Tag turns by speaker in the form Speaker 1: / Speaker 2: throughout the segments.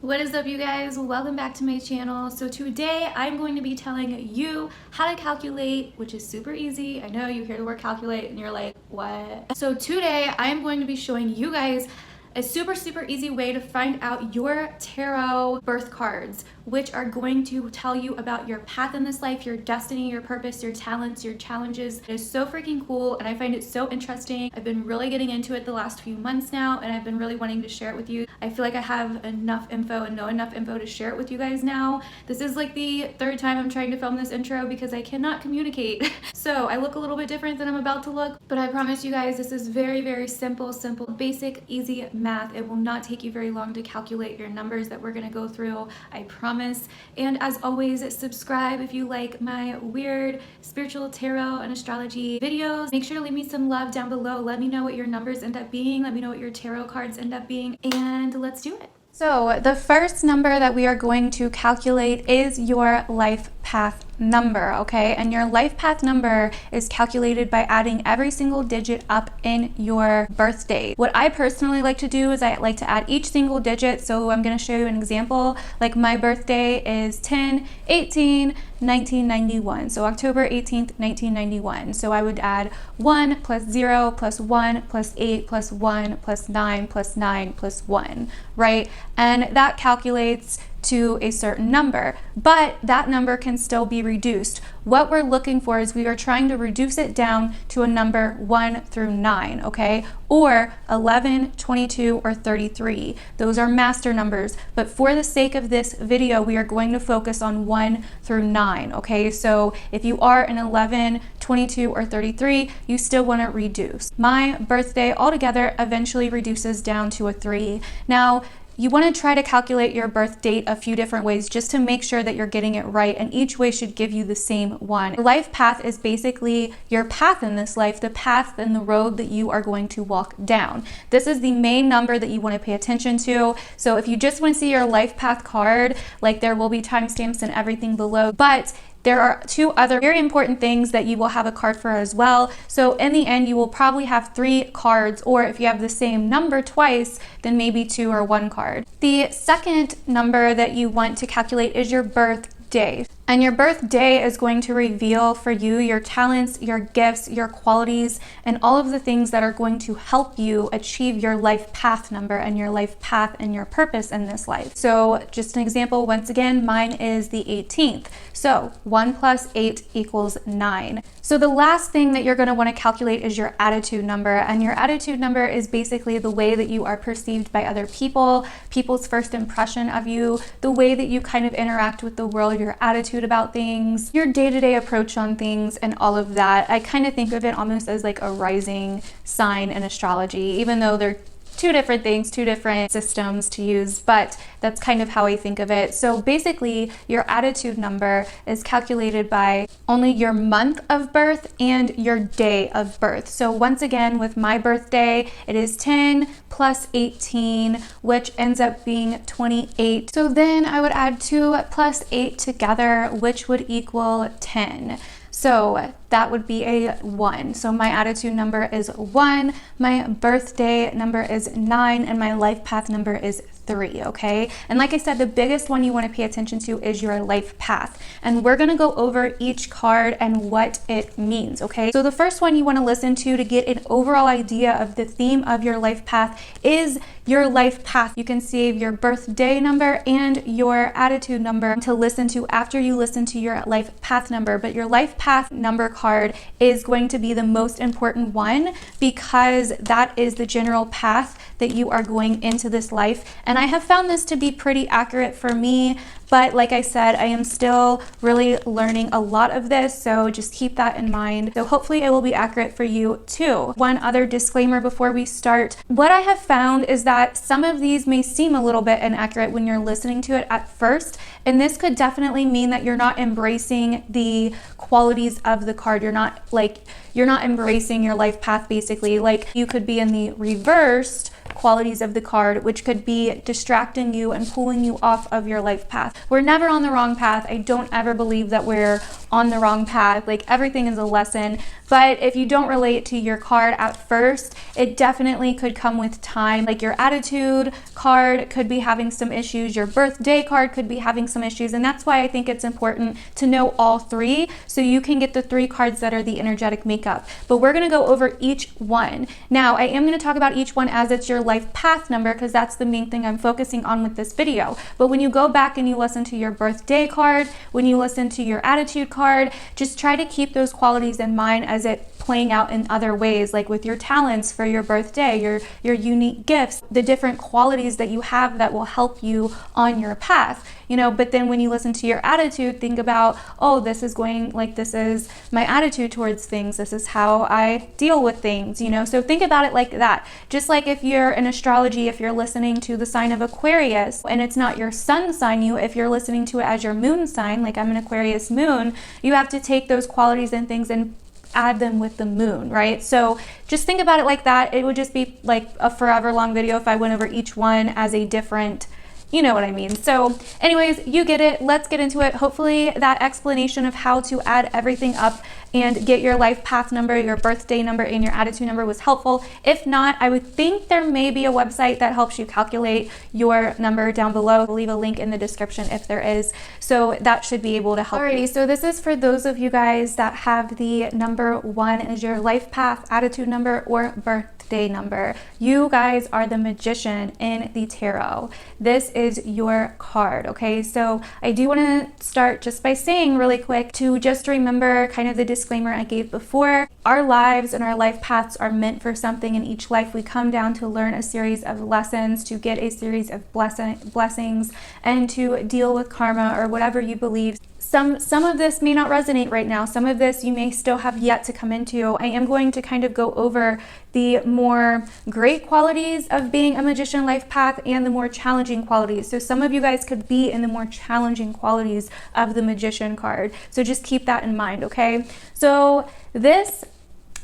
Speaker 1: What is up, you guys? Welcome back to my channel. So today I'm going to be telling you how to calculate, which is super easy. I know you hear the word calculate and you're like, what? So today I'm going to be showing you guys a super easy way to find out your tarot birth cards, which are going to tell you about your path in this life, your destiny, your purpose, your talents, your challenges. It is so freaking cool and I find it so interesting. I've been really getting into it the last few months now and I've been really wanting to share it with you. I feel like I have enough info and know enough info to share it with you guys now. This is like the third time I'm trying to film this intro because I cannot communicate. So I look a little bit different than I'm about to look, but I promise you guys this is very simple, basic, easy math. It will not take you very long to calculate your numbers that we're gonna go through, I promise. And as always, subscribe if you like my weird spiritual tarot and astrology videos. Make sure to leave me some love down below. Let me know what your numbers end up being. Let me know what your tarot cards end up being, and let's do it. So the first number that we are going to calculate is your life path number, okay? And your life path number is calculated by adding every single digit up in your birthday. What I personally like to do is I like to add each single digit. So I'm going to show you an example. Like my birthday is 10/18/1991. So October 18th, 1991. So I would add 1 plus 0 plus 1 plus 8 plus 1 plus 9 plus 9 plus 1, right? And that calculates to a certain number, but that number can still be reduced. What we're looking for is we are trying to reduce it down to a number 1 through 9, okay? Or 11, 22, or 33. Those are master numbers, but for the sake of this video, we are going to focus on 1 through 9, okay? So if you are an 11, 22, or 33, you still want to reduce. My birthday altogether eventually reduces down to a 3. Now, you want to try to calculate your birth date a few different ways just to make sure that you're getting it right, and each way should give you the same one. Life path is basically your path in this life, the path and the road that you are going to walk down. This is the main number that you want to pay attention to. So if you just want to see your life path card, like there will be timestamps and everything below, but there are two other very important things that you will have a card for as well. So in the end, you will probably have 3 cards, or if you have the same number twice, then maybe 2 or 1 card. The second number that you want to calculate is your birthday. And your birthday is going to reveal for you your talents, your gifts, your qualities, and all of the things that are going to help you achieve your life path number and your life path and your purpose in this life. So just an example, once again, mine is the 18th. So 1 plus 8 equals 9. So the last thing that you're going to want to calculate is your attitude number. And your attitude number is basically the way that you are perceived by other people, people's first impression of you, the way that you kind of interact with the world, your attitude about things, your day-to-day approach on things, and all of that. I kind of think of it almost as like a rising sign in astrology, even though they're two different things, two different systems to use, but that's kind of how I think of it. So basically, your attitude number is calculated by only your month of birth and your day of birth. So once again, with my birthday, it is 10 plus 18, which ends up being 28. So then I would add 2 plus 8 together, which would equal 10. So that would be a 1. So my attitude number is 1, my birthday number is 9, and my life path number is 3, okay? And like I said, the biggest one you want to pay attention to is your life path. And we're going to go over each card and what it means, okay? So the first one you want to listen to get an overall idea of the theme of your life path is your life path. You can save your birthday number and your attitude number to listen to after you listen to your life path number. But your life path number card is going to be the most important one because that is the general path that you are going into this life. And I have found this to be pretty accurate for me, but like I said, I am still really learning a lot of this, so just keep that in mind. So hopefully it will be accurate for you too. One other disclaimer before we start. What I have found is that some of these may seem a little bit inaccurate when you're listening to it at first, and this could definitely mean that you're not embracing the qualities of the card. You're not embracing your life path basically. Like you could be in the reversed qualities of the card, which could be distracting you and pulling you off of your life path. We're never on the wrong path. I don't ever believe that we're on the wrong path. Like, everything is a lesson. But if you don't relate to your card at first, it definitely could come with time. Like, your attitude card could be having some issues. Your birthday card could be having some issues. And that's why I think it's important to know all three, so you can get the 3 cards that are the energetic makeup. But we're going to go over each one. Now, I am going to talk about each one as it's your life path number, because that's the main thing I'm focusing on with this video. But when you go back and you listen to your birthday card, when you listen to your attitude card, just try to keep those qualities in mind as it playing out in other ways, like with your talents for your birthday, your unique gifts, the different qualities that you have that will help you on your path, you know. But then when you listen to your attitude, think about, oh, this is my attitude towards things, this is how I deal with things, you know. So think about it like that. Just like if you're in astrology, if you're listening to the sign of Aquarius and it's not your sun sign, if you're listening to it as your moon sign, like I'm an Aquarius moon, you have to take those qualities and things and add them with the moon, right? So just think about it like that. It would just be like a forever long video if I went over each one as a different, you know what I mean. So anyways, you get it. Let's get into it. Hopefully that explanation of how to add everything up and get your life path number, your birthday number, and your attitude number was helpful. If not, I would think there may be a website that helps you calculate your number down below. I'll leave a link in the description if there is. So that should be able to help. Alrighty, so this is for those of you guys that have the number 1 as your life path, attitude number, or birthday number. You guys are the Magician in the tarot. This is your card, okay? So I do want to start just by saying really quick to just remember kind of the disclaimer I gave before. Our lives and our life paths are meant for something. In each life we come down to learn a series of lessons, to get a series of blessings, and to deal with karma or whatever you believe. Some of this may not resonate right now. Some of this you may still have yet to come into. I am going to kind of go over the more great qualities of being a magician life path and the more challenging qualities. So some of you guys could be in the more challenging qualities of the magician card. So just keep that in mind, okay? So this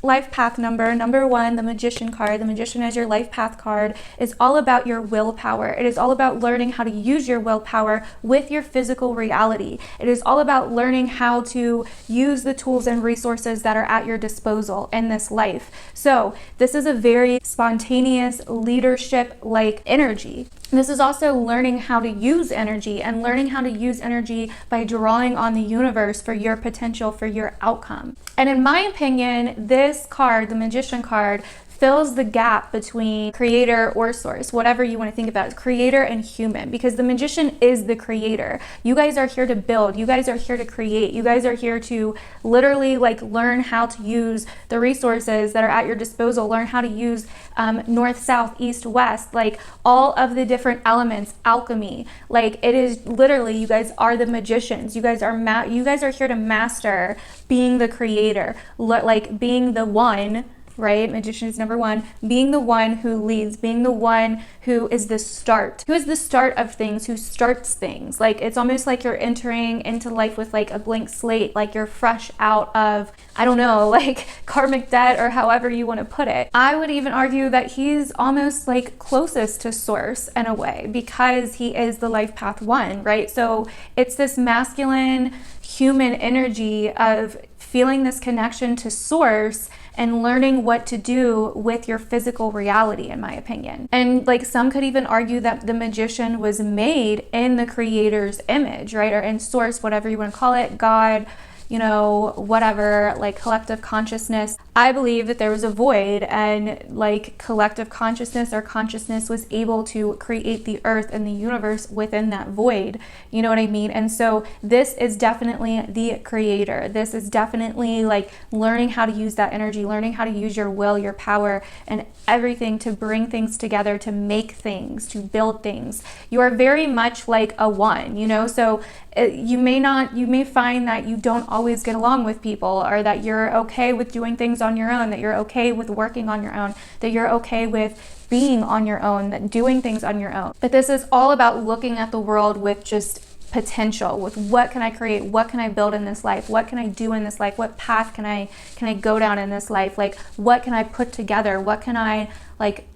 Speaker 1: life path number 1, the Magician card, the Magician as your life path card, is all about your willpower. It is all about learning how to use your willpower with your physical reality. It is all about learning how to use the tools and resources that are at your disposal in this life. So this is a very spontaneous leadership-like energy. This is also learning how to use energy, and learning how to use energy by drawing on the universe for your potential, for your outcome. And in my opinion, this card, the Magician card, fills the gap between creator or source, whatever you want to think about it, creator and human, because the Magician is the creator. You guys are here to build. You guys are here to create. You guys are here to literally like learn how to use the resources that are at your disposal, learn how to use north, south, east, west, like all of the different elements, alchemy. Like, it is literally, you guys are the magicians. You guys are here to master being the creator, like being the one, right? Magician is number 1, being the one who leads, being the one who is the start of things, who starts things. Like, it's almost like you're entering into life with like a blank slate, like you're fresh out of, I don't know, like karmic debt or however you want to put it. I would even argue that he's almost like closest to source in a way, because he is the life path 1, right? So it's this masculine human energy of feeling this connection to source and learning what to do with your physical reality, in my opinion. And like, some could even argue that the Magician was made in the creator's image, right? Or in source, whatever you want to call it, God, you know, whatever, like collective consciousness. I believe that there was a void, and like collective consciousness or consciousness was able to create the earth and the universe within that void. You know what I mean? And so this is definitely the creator. This is definitely like learning how to use that energy, learning how to use your will, your power, and everything to bring things together, to make things, to build things. You are very much like a 1, you know? So you may find that you don't always get along with people, or that you're okay with doing things on your own, that you're okay with working on your own, that you're okay with being on your own, that doing things on your own. But this is all about looking at the world with just potential, with what can I create, what can I build in this life, what can I do in this life, what path can I go down in this life, like what can I put together, what can I like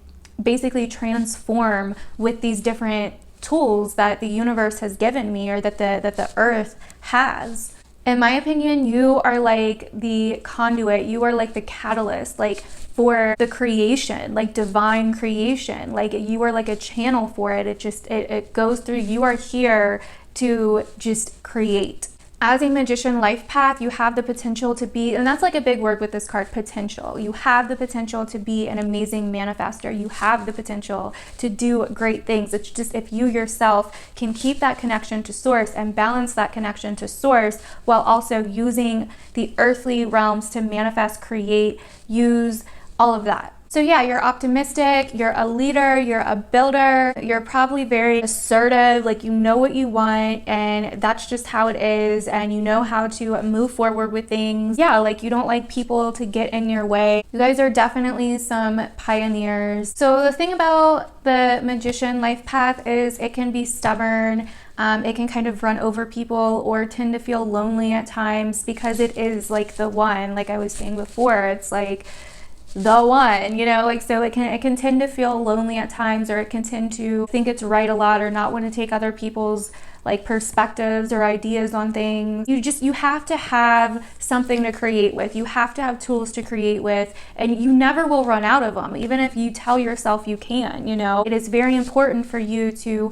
Speaker 1: basically transform with these different tools that the universe has given me, or that the earth has. In my opinion, you are like the conduit, you are like the catalyst, like for the creation, like divine creation. Like you are like a channel for it. It goes through. You are here to just create. As a magician life path, you have the potential to be, and that's like a big word with this card, potential. You have the potential to be an amazing manifester. You have the potential to do great things. It's just if you yourself can keep that connection to source and balance that connection to source while also using the earthly realms to manifest, create, use, all of that. So yeah, you're optimistic, you're a leader, you're a builder, you're probably very assertive, like you know what you want and that's just how it is, and you know how to move forward with things. Yeah, like you don't like people to get in your way. You guys are definitely some pioneers. So the thing about the magician life path is it can be stubborn. It can kind of run over people or tend to feel lonely at times because it is like the one, like I was saying before, it's like the one, you know, like, so it can tend to feel lonely at times, or it can tend to think it's right a lot, or not want to take other people's like perspectives or ideas on things. You have to have something to create with. You have to have tools to create with, and you never will run out of them, even if you tell yourself you can, you know. It is very important for you to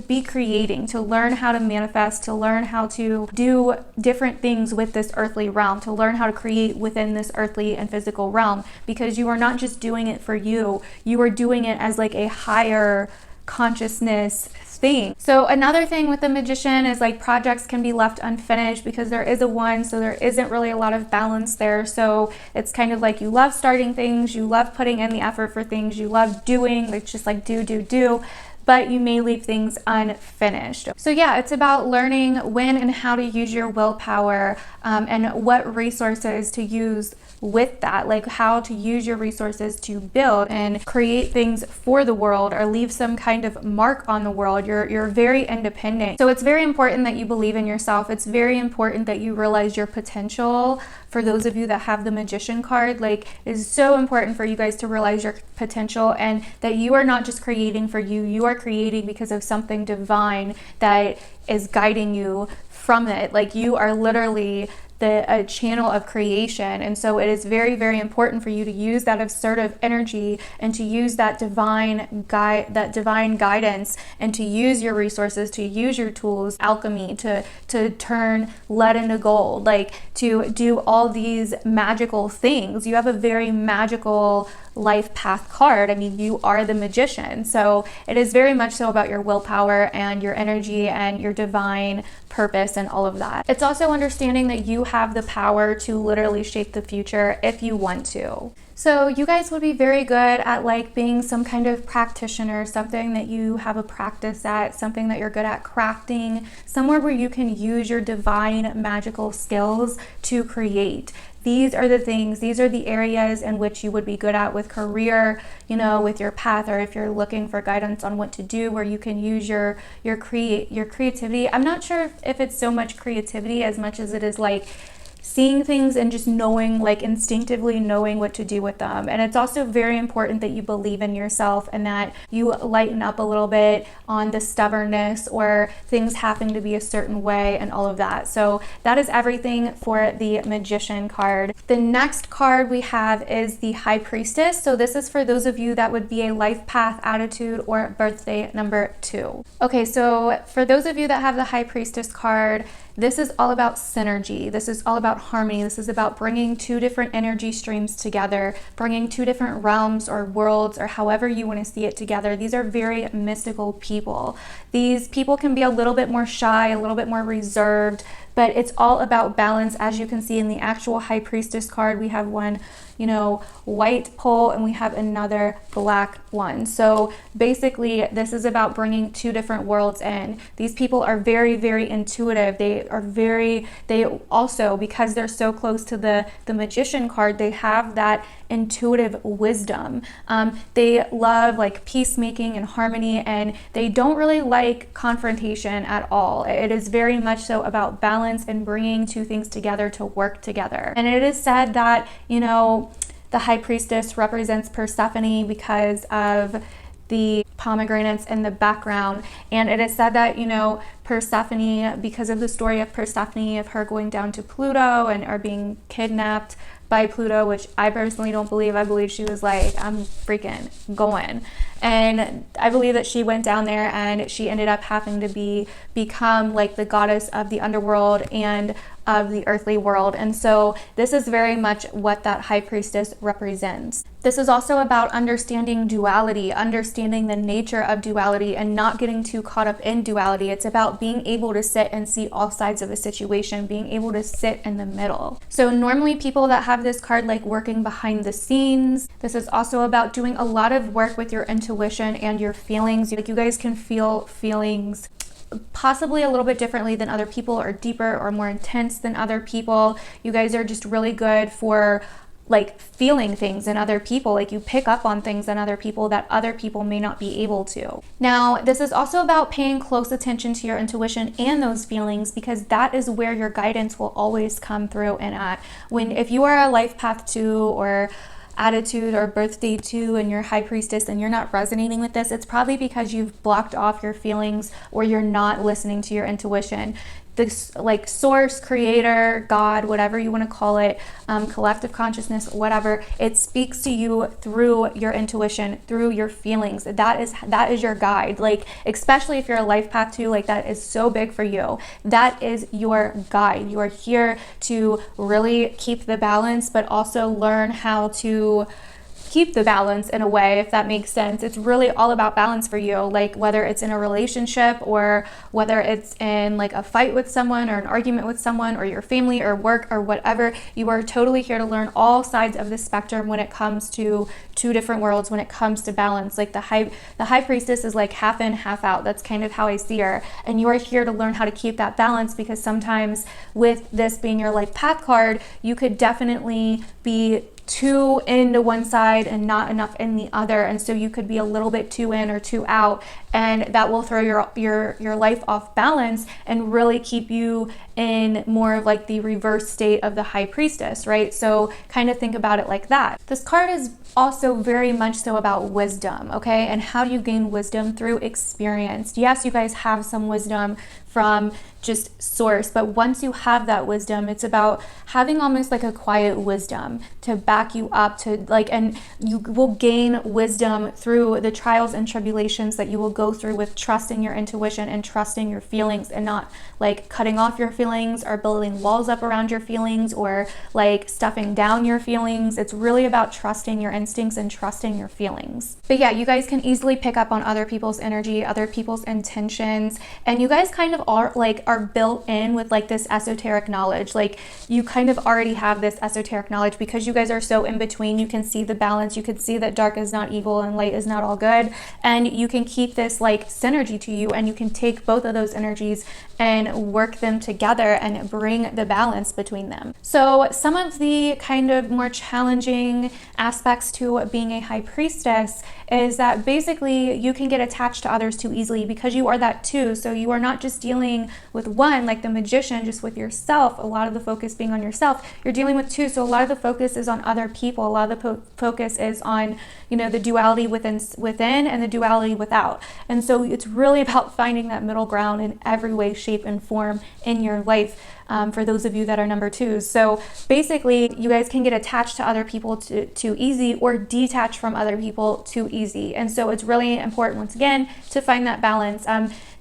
Speaker 1: be creating, to learn how to manifest, to learn how to do different things with this earthly realm, to learn how to create within this earthly and physical realm, because you are not just doing it for you, you are doing it as like a higher consciousness thing. So another thing with the magician is like projects can be left unfinished because there is a one, so there isn't really a lot of balance there. So it's kind of like you love starting things, you love putting in the effort for things, you love doing, it's just like do, but you may leave things unfinished. So yeah, it's about learning when and how to use your willpower, and what resources to use with that, like how to use your resources to build and create things for the world, or leave some kind of mark on the world. You're very independent. So it's very important that you believe in yourself. It's very important that you realize your potential. For those of you that have the magician card, like, it's so important for you guys to realize your potential, and that you are not just creating for you, you are creating because of something divine that is guiding you from it. Like, you are literally a channel of creation, and so it is very, very important for you to use that assertive energy and to use that divine guidance, and to use your resources, to use your tools, alchemy, to turn lead into gold, like to do all these magical things. You have a very magical life path card. I mean, you are the magician, so it is very much so about your willpower and your energy and your divine purpose and all of that. It's also understanding that you have the power to literally shape the future if you want to. So you guys would be very good at like being some kind of practitioner, something that you have a practice at, something that you're good at crafting, somewhere where you can use your divine magical skills to create. These are the things, these are the areas in which you would be good at with career, you know, with your path, or if you're looking for guidance on what to do, where you can use your creativity. I'm not sure if it's so much creativity as much as it is like seeing things and just knowing, like instinctively knowing what to do with them. And it's also very important that you believe in yourself and that you lighten up a little bit on the stubbornness or things having to be a certain way and all of that. So that is everything for the Magician card. The next card we have is the High Priestess. So this is for those of you that would be a life path, attitude, or birthday number 2. Okay, so for those of you that have the High Priestess card, this is all about synergy. This is all about harmony. This is about bringing two different energy streams together, bringing two different realms or worlds, or however you want to see it together. These are very mystical people. These people can be a little bit more shy, a little bit more reserved, but it's all about balance. As you can see in the actual High Priestess card, we have one, you know, white pole, and we have another black one. So basically this is about bringing two different worlds in. These people are very, very intuitive. They also, because they're so close to the Magician card, they have that intuitive wisdom. They love like peacemaking and harmony, and they don't really like confrontation at all. It is very much so about balance and bringing two things together to work together. And it is said that, you know, The High Priestess represents Persephone because of the pomegranates in the background. And it is said that, you know, Persephone, because of the story of Persephone, of her going down to Pluto and or being kidnapped by Pluto, which I personally don't believe. I believe she was like, I'm freaking going. And I believe that she went down there and she ended up having to become like the goddess of the underworld and of the earthly world. And so this is very much what that High Priestess represents. This is also about understanding duality, understanding the nature of duality and not getting too caught up in duality. It's about being able to sit and see all sides of a situation, being able to sit in the middle. So normally people that have this card like working behind the scenes. This is also about doing a lot of work with your intuition and your feelings. Like you guys can feel feelings possibly a little bit differently than other people, or deeper or more intense than other people. You guys are just really good for like feeling things in other people. Like you pick up on things in other people that other people may not be able to. Now, this is also about paying close attention to your intuition and those feelings, because that is where your guidance will always come through and at. If you are a life path 2 or attitude or birthday 2 and you're High Priestess and you're not resonating with this, it's probably because you've blocked off your feelings or you're not listening to your intuition. This like source, creator, God, whatever you want to call it, collective consciousness, whatever, it speaks to you through your intuition, through your feelings. That is your guide. Like, especially if you're a life path 2, like that is so big for you. That is your guide. You are here to really keep the balance, but also learn how to keep the balance in a way, if that makes sense. It's really all about balance for you, like whether it's in a relationship or whether it's in like a fight with someone or an argument with someone or your family or work or whatever. You are totally here to learn all sides of the spectrum when it comes to two different worlds, when it comes to balance. Like the high priestess is like half in, half out. That's kind of how I see her. And you are here to learn how to keep that balance, because sometimes with this being your life path card, you could definitely be too into one side and not enough in the other, and so you could be a little bit too in or too out, and that will throw your life off balance and really keep you in more of like the reverse state of the High Priestess, right? So kind of think about it like that. This card is also very much so about wisdom, okay? And how do you gain wisdom? Through experience. Yes, you guys have some wisdom from just source, but once you have that wisdom, it's about having almost like a quiet wisdom to back you up, to like, and you will gain wisdom through the trials and tribulations that you will go through with trusting your intuition and trusting your feelings, and not like cutting off your feelings or building walls up around your feelings or like stuffing down your feelings. It's really about trusting your instincts and trusting your feelings. But yeah, you guys can easily pick up on other people's energy, other people's intentions, and you guys kind of are built in with like this esoteric knowledge. Like you kind of already have this esoteric knowledge because you guys are so in between. You can see the balance. You can see that dark is not evil and light is not all good, and you can keep this like synergy to you, and you can take both of those energies and work them together and bring the balance between them. So some of the kind of more challenging aspects to being a High Priestess is that basically you can get attached to others too easily because you are that too. So you are not just dealing with one, like the Magician, just with yourself, a lot of the focus being on yourself. You're dealing with two, so a lot of the focus is on other people. A lot of the focus is on, you know, the duality within and the duality without. And so it's really about finding that middle ground in every way, shape, and form in your life. For those of you that are number 2s. So basically, you guys can get attached to other people too easy, or detach from other people too easy. And so it's really important, once again, to find that balance.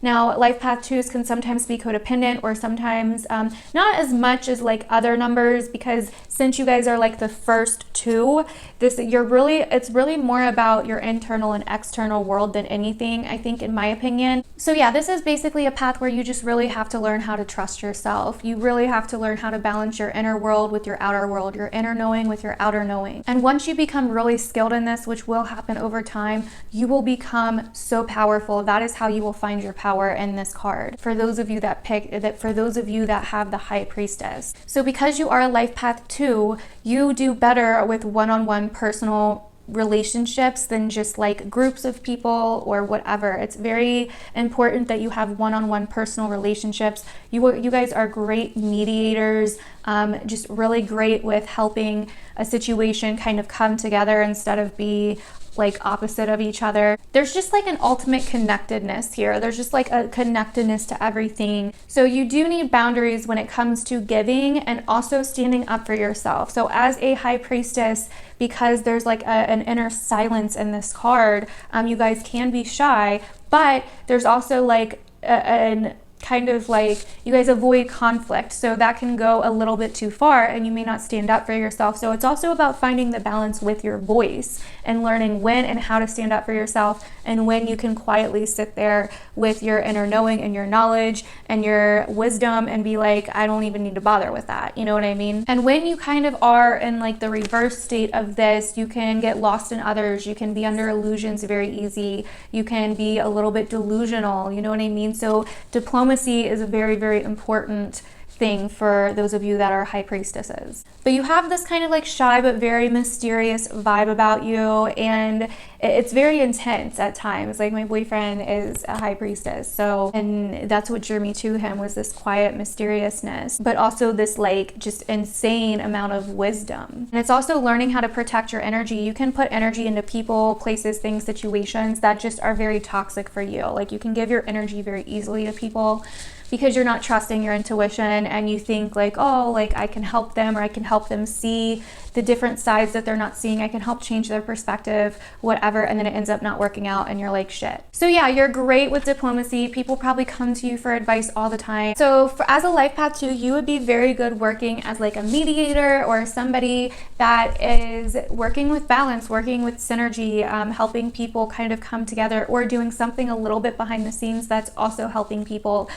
Speaker 1: Now, life path 2s can sometimes be codependent, or sometimes not as much as like other numbers, because since you guys are like the first 2, it's really more about your internal and external world than anything, I think, in my opinion. So yeah, this is basically a path where you just really have to learn how to trust yourself. You really have to learn how to balance your inner world with your outer world, your inner knowing with your outer knowing. And once you become really skilled in this, which will happen over time, you will become so powerful. That is how you will find your power in this card. For those of you that have the High Priestess. So because you are a life path 2, you do better with one-on-one personal relationships than just like groups of people or whatever. It's very important that you have one-on-one personal relationships. You guys are great mediators, just really great with helping a situation kind of come together instead of be like opposite of each other. There's just like an ultimate connectedness here. There's just like a connectedness to everything. So you do need boundaries when it comes to giving and also standing up for yourself. So as a high priestess, because there's like an inner silence in this card, you guys can be shy, but there's also like an kind of like you guys avoid conflict, so that can go a little bit too far and you may not stand up for yourself. So it's also about finding the balance with your voice and learning when and how to stand up for yourself, and when you can quietly sit there with your inner knowing and your knowledge and your wisdom and be like, I don't even need to bother with that, you know what I mean? And when you kind of are in like the reverse state of this, you can get lost in others, you can be under illusions very easy, you can be a little bit delusional, you know what I mean? So diplomacy is a very, very important thing for those of you that are high priestesses. But you have this kind of like shy but very mysterious vibe about you, and it's very intense at times. Like my boyfriend is a high priestess, so, and that's what drew me to him, was this quiet mysteriousness, but also this like just insane amount of wisdom. And it's also learning how to protect your energy. You can put energy into people, places, things, situations that just are very toxic for you. Like you can give your energy very easily to people because you're not trusting your intuition and you think like, oh, like I can help them, or I can help them see the different sides that they're not seeing. I can help change their perspective, whatever. And then it ends up not working out and you're like, shit. So yeah, you're great with diplomacy. People probably come to you for advice all the time. So as a life path 2, you would be very good working as like a mediator or somebody that is working with balance, working with synergy, helping people kind of come together, or doing something a little bit behind the scenes that's also helping people,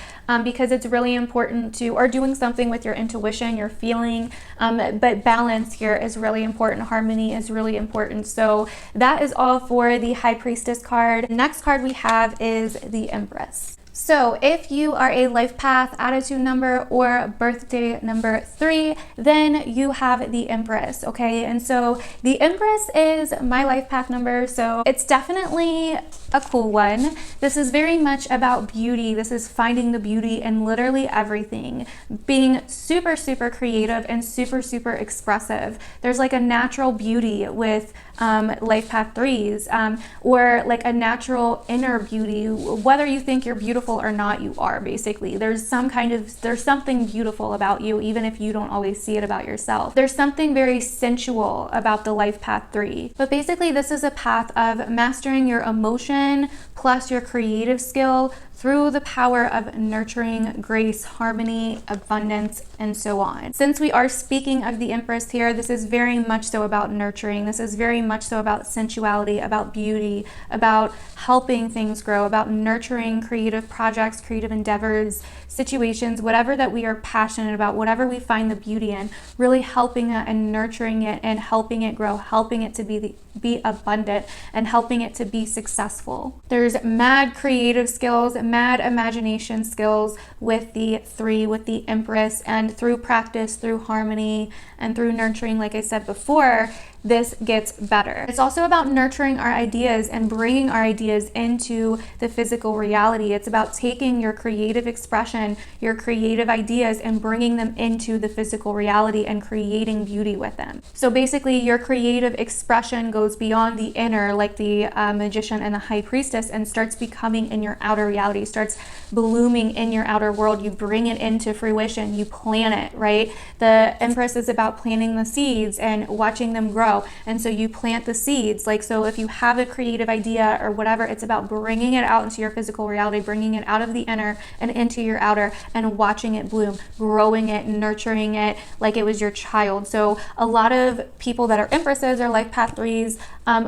Speaker 1: because it's really important to, or doing something with your intuition, your feeling, but balance here is really important. Harmony is really important. So that is all for the High Priestess card. The next card we have is the Empress. So if you are a life path attitude number or birthday number 3, then you have the Empress, okay? And so the Empress is my life path number, so it's definitely a cool one. This is very much about beauty. This is finding the beauty in literally everything, being super, super creative and super, super expressive. There's like a natural beauty with life path 3s, or like a natural inner beauty. Whether you think you're beautiful or not, you are. Basically there's something beautiful about you, even if you don't always see it about yourself. There's something very sensual about the life path 3. But basically this is a path of mastering your emotion plus your creative skill through the power of nurturing, grace, harmony, abundance, and so on. Since we are speaking of the Empress here, this is very much so about nurturing. This is very much so about sensuality, about beauty, about helping things grow, about nurturing creative projects, creative endeavors, situations, whatever that we are passionate about, whatever we find the beauty in, really helping it and nurturing it and helping it grow, helping it to be abundant, and helping it to be successful. There's mad creative skills, mad imagination skills with the 3, with the Empress, and through practice, through harmony, and through nurturing, like I said before, this gets better. It's also about nurturing our ideas and bringing our ideas into the physical reality. It's about taking your creative expression, your creative ideas, and bringing them into the physical reality and creating beauty with them. So basically your creative expression goes beyond the inner, like the magician and the high priestess, and starts becoming in your outer reality, starts blooming in your outer world. You bring it into fruition, you plant it, right? The Empress is about planting the seeds and watching them grow. And so you plant the seeds. Like, so if you have a creative idea or whatever, it's about bringing it out into your physical reality, bringing it out of the inner and into your outer, and watching it bloom, growing it, nurturing it like it was your child. So a lot of people that are Empresses or life path 3s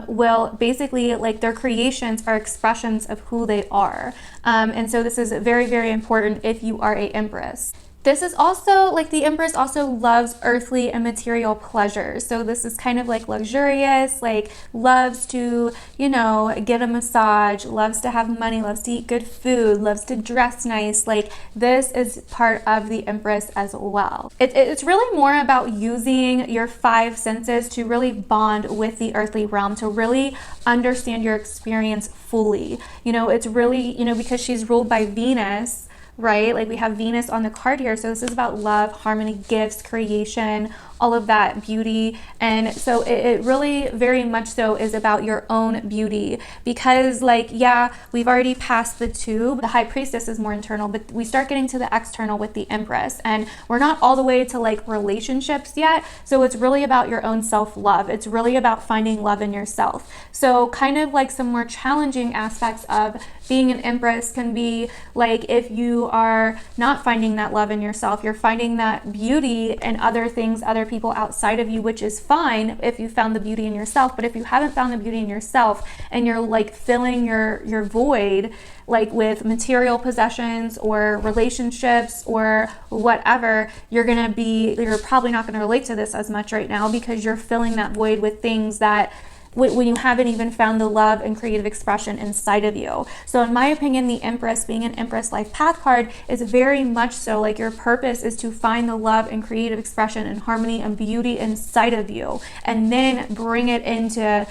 Speaker 1: will basically, like, their creations are expressions of who they are. And so this is very, very important if you are a Empress. This is also like the Empress also loves earthly and material pleasures. So this is kind of like luxurious, like loves to, you know, get a massage, loves to have money, loves to eat good food, loves to dress nice. Like this is part of the Empress as well. It's really more about using your five senses to really bond with the earthly realm, to really understand your experience fully. You know, it's really, you know, because she's ruled by Venus, right? Like we have Venus on the card here. So this is about love, harmony, gifts, creation, all of that, beauty. And so it really very much so is about your own beauty, because like, yeah, we've already passed the two. The High Priestess is more internal, but we start getting to the external with the Empress, and we're not all the way to like relationships yet. So it's really about your own self-love. It's really about finding love in yourself. So kind of like some more challenging aspects of being an Empress can be like if you are not finding that love in yourself, you're finding that beauty in other things, other people outside of you, which is fine if you found the beauty in yourself. But if you haven't found the beauty in yourself and you're like filling your void like with material possessions or relationships or whatever, you're probably not going to relate to this as much right now, because you're filling that void with things that when you haven't even found the love and creative expression inside of you. So in my opinion, the Empress, being an Empress life path card, is very much so like your purpose is to find the love and creative expression and harmony and beauty inside of you, and then bring it into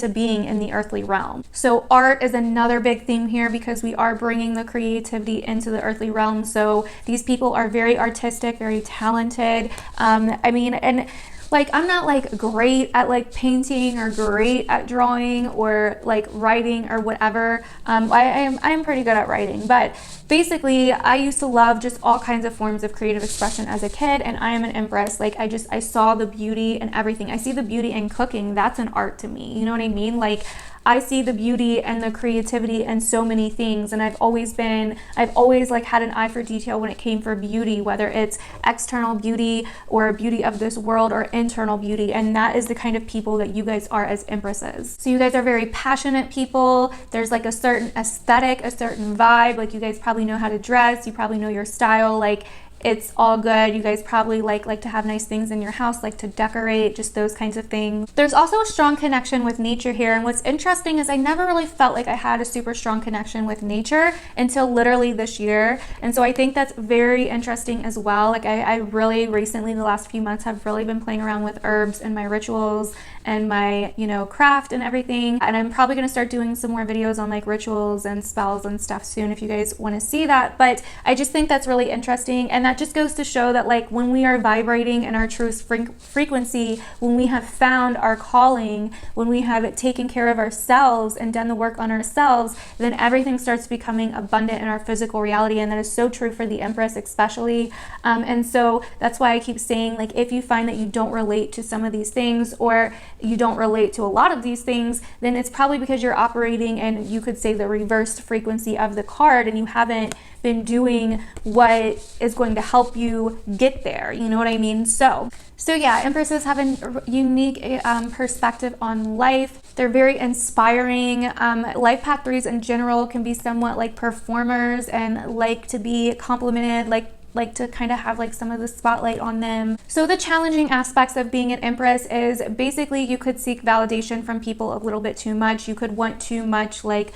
Speaker 1: being in the earthly realm. So art is another big theme here, because we are bringing the creativity into the earthly realm. So these people are very artistic, very talented. I mean, and like I'm not like great at like painting or great at drawing or like writing or whatever. I am pretty good at writing, but basically I used to love just all kinds of forms of creative expression as a kid, and I am an Empress. Like I saw the beauty in everything. I see the beauty in cooking. That's an art to me. You know what I mean? Like I see the beauty and the creativity in so many things, and I've always like had an eye for detail when it came for beauty, whether it's external beauty or beauty of this world or internal beauty. And that is the kind of people that you guys are as Empresses. So you guys are very passionate people. There's like a certain aesthetic, a certain vibe. Like you guys probably know how to dress, you probably know your style, like it's all good. You guys probably like to have nice things in your house, like to decorate, just those kinds of things. There's also a strong connection with nature here. And what's interesting is I never really felt like I had a super strong connection with nature until literally this year. And so I think that's very interesting as well. Like I really recently, the last few months, have really been playing around with herbs and my rituals and my, you know, craft and everything. And I'm probably going to start doing some more videos on like rituals and spells and stuff soon if you guys want to see that. But I just think that's really interesting. And that just goes to show that like when we are vibrating in our true frequency, when we have found our calling, when we have taken care of ourselves and done the work on ourselves, then everything starts becoming abundant in our physical reality. And that is so true for the Empress especially. And so that's why I keep saying, like, if you find that you don't relate to some of these things, or you don't relate to a lot of these things, then it's probably because you're operating in, you could say, the reversed frequency of the card, and you haven't been doing what is going to help you get there. You know what I mean? So yeah, Empresses have a unique perspective on life. They're very inspiring. Life path 3s in general can be somewhat like performers and like to be complimented, like to kind of have like some of the spotlight on them. So the challenging aspects of being an Empress is basically you could seek validation from people a little bit too much. You could want too much, like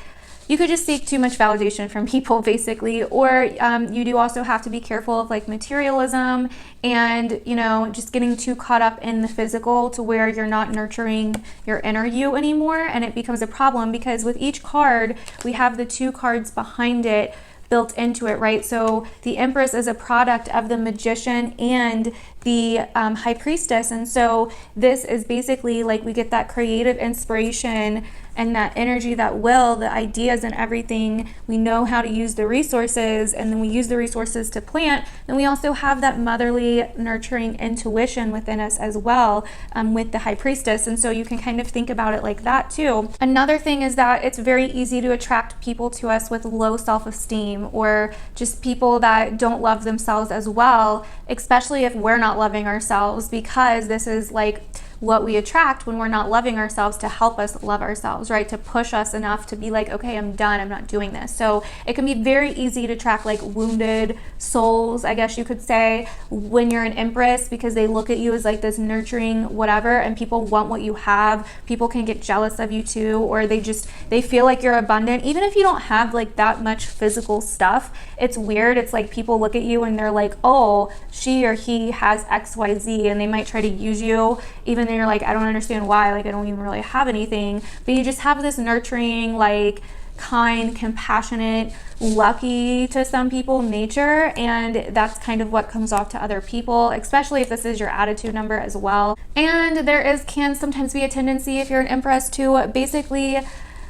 Speaker 1: you could just seek too much validation from people basically. Or you do also have to be careful of like materialism and, you know, just getting too caught up in the physical to where you're not nurturing your inner you anymore. And it becomes a problem because with each card, we have the two cards behind it built into it, right? So the Empress is a product of the Magician and the High Priestess. And so this is basically like we get that creative inspiration and that energy, that will, the ideas and everything. We know how to use the resources, and then we use the resources to plant. And we also have that motherly, nurturing intuition within us as well with the High Priestess. And so you can kind of think about it like that too. Another thing is that it's very easy to attract people to us with low self-esteem, or just people that don't love themselves as well, especially if we're not loving ourselves, because this is like what we attract when we're not loving ourselves to help us love ourselves, right? To push us enough to be like, okay, I'm done, I'm not doing this. So it can be very easy to attract like wounded souls, I guess you could say, when you're an Empress, because they look at you as like this nurturing whatever, and people want what you have. People can get jealous of you too, or they feel like you're abundant, even if you don't have like that much physical stuff. It's weird. It's like people look at you and they're like, oh, she or he has XYZ, and they might try to use you, even though you're like, I don't understand why, like I don't even really have anything. But you just have this nurturing, like kind, compassionate, lucky to some people nature, and that's kind of what comes off to other people, especially if this is your attitude number as well. And can sometimes be a tendency, if you're an Empress, to basically,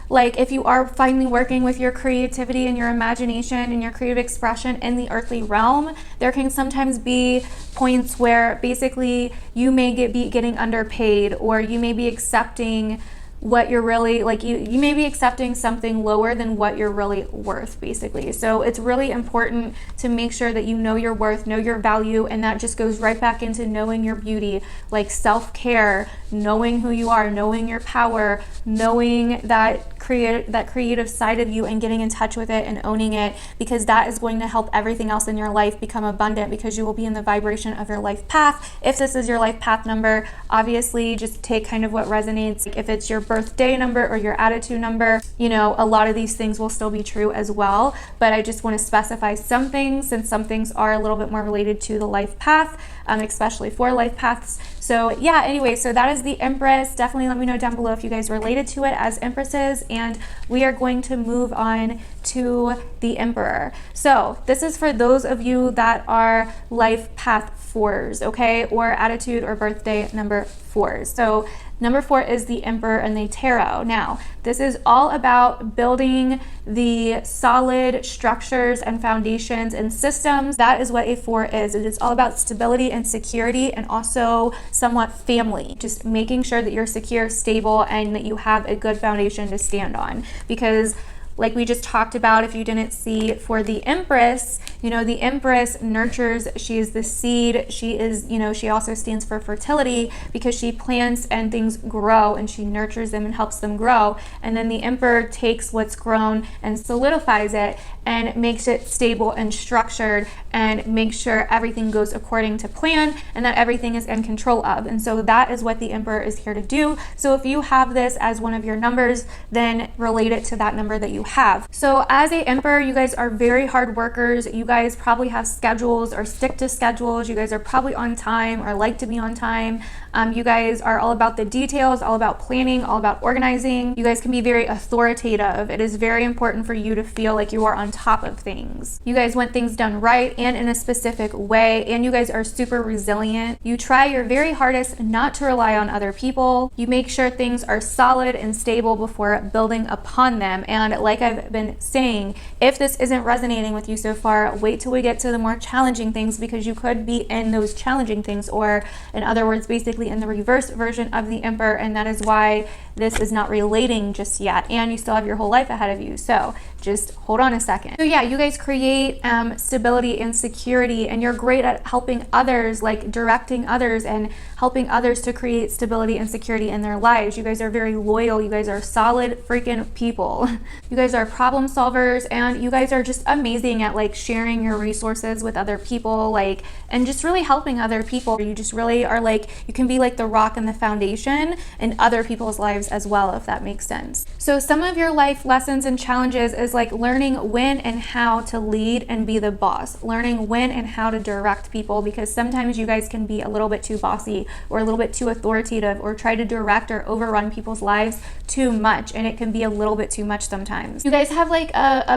Speaker 1: like if you are finally working with your creativity and your imagination and your creative expression in the earthly realm, there can sometimes be points where basically you may be getting underpaid, or you may be accepting what you're really like, you may be accepting something lower than what you're really worth, basically. So it's really important to make sure that you know your worth, know your value, and that just goes right back into knowing your beauty, like self-care, knowing who you are, knowing your power, knowing that creative side of you, and getting in touch with it and owning it, because that is going to help everything else in your life become abundant, because you will be in the vibration of your life path. If this is your life path number, obviously just take kind of what resonates. If it's your birthday number or your attitude number, you know, a lot of these things will still be true as well, but I just want to specify some things, since some things are a little bit more related to the life path, especially for life paths. So yeah, anyway, so that is the Empress. Definitely let me know down below if you guys related to it as Empresses, and we are going to move on to the Emperor. So this is for those of you that are life path 4s, okay, or attitude or birthday number 4s. So number 4 is the Emperor and the Tarot. Now, this is all about building the solid structures and foundations and systems. That is what a 4 is. It is all about stability and security, and also somewhat family. Just making sure that you're secure, stable, and that you have a good foundation to stand on. Because like we just talked about, if you didn't see, for the Empress, you know, the Empress nurtures, she is the seed, she is, you know, she also stands for fertility, because she plants and things grow, and she nurtures them and helps them grow. And then the Emperor takes what's grown and solidifies it and makes it stable and structured, and makes sure everything goes according to plan, and that everything is in control of. And so that is what the Emperor is here to do. So if you have this as one of your numbers, then relate it to that number that you have. So as a Emperor, you guys are very hard workers. You guys probably have schedules or stick to schedules. You guys are probably on time or like to be on time. You guys are all about the details, all about planning, all about organizing. You guys can be very authoritative. It is very important for you to feel like you are on top of things. You guys want things done right and in a specific way, and you guys are super resilient. You try your very hardest not to rely on other people. You make sure things are solid and stable before building upon them. And like I've been saying, if this isn't resonating with you so far, wait till we get to the more challenging things, because you could be in those challenging things, or in other words, basically in the reverse version of the Emperor, and that is why this is not relating just yet, and you still have your whole life ahead of you. So just hold on a second. So yeah, you guys create stability and security, and you're great at helping others, like directing others and helping others to create stability and security in their lives. You guys are very loyal. You guys are solid freaking people. You guys are problem solvers, and you guys are just amazing at like sharing your resources with other people, like, and just really helping other people. You just really are like, you can be like the rock and the foundation in other people's lives as well, if that makes sense. So some of your life lessons and challenges is like learning when and how to lead and be the boss, learning when and how to direct people, because sometimes you guys can be a little bit too bossy or a little bit too authoritative, or try to direct or overrun people's lives too much, and it can be a little bit too much sometimes. You guys have like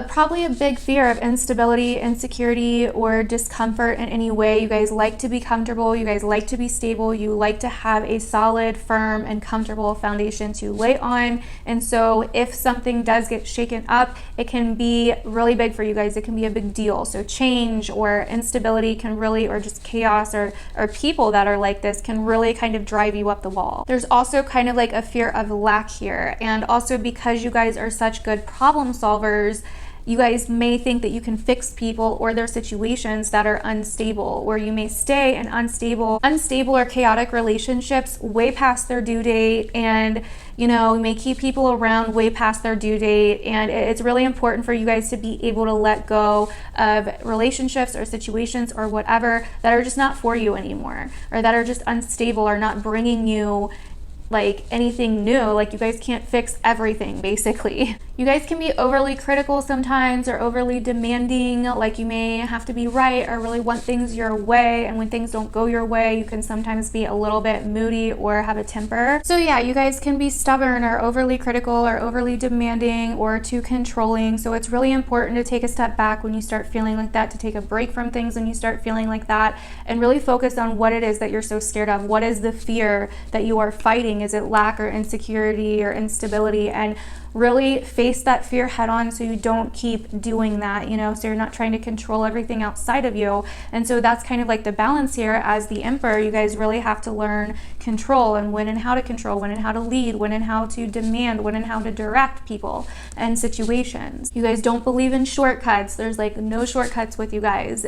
Speaker 1: probably a big fear of instability, insecurity, or discomfort in any way. You guys like to be comfortable, you guys like to be stable, you like to have a solid, firm, and comfortable foundation to lay on. And so if something does get shaken up, it can be really big for you guys. It can be a big deal. So change or instability can really, or just chaos, or people that are like this can really kind of drive you up the wall. There's also kind of like a fear of lack here. And also because you guys are such good problem solvers, you guys may think that you can fix people or their situations that are unstable, or you may stay in unstable or chaotic relationships way past their due date, and you know, may keep people around way past their due date. And it's really important for you guys to be able to let go of relationships or situations or whatever that are just not for you anymore, or that are just unstable or not bringing you like anything new. Like, you guys can't fix everything, basically. You guys can be overly critical sometimes, or overly demanding, like you may have to be right or really want things your way, and when things don't go your way, you can sometimes be a little bit moody or have a temper. So yeah, you guys can be stubborn or overly critical or overly demanding or too controlling. So it's really important to take a step back when you start feeling like that, to take a break from things when you start feeling like that, and really focus on what it is that you're so scared of. What is the fear that you are fighting? Is it lack or insecurity or instability? And really face that fear head on, so you don't keep doing that, you know, so you're not trying to control everything outside of you. And so that's kind of like the balance here. As the Emperor, you guys really have to learn control, and when and how to control, when and how to lead, when and how to demand, when and how to direct people and situations. You guys don't believe in shortcuts. There's like no shortcuts with you guys.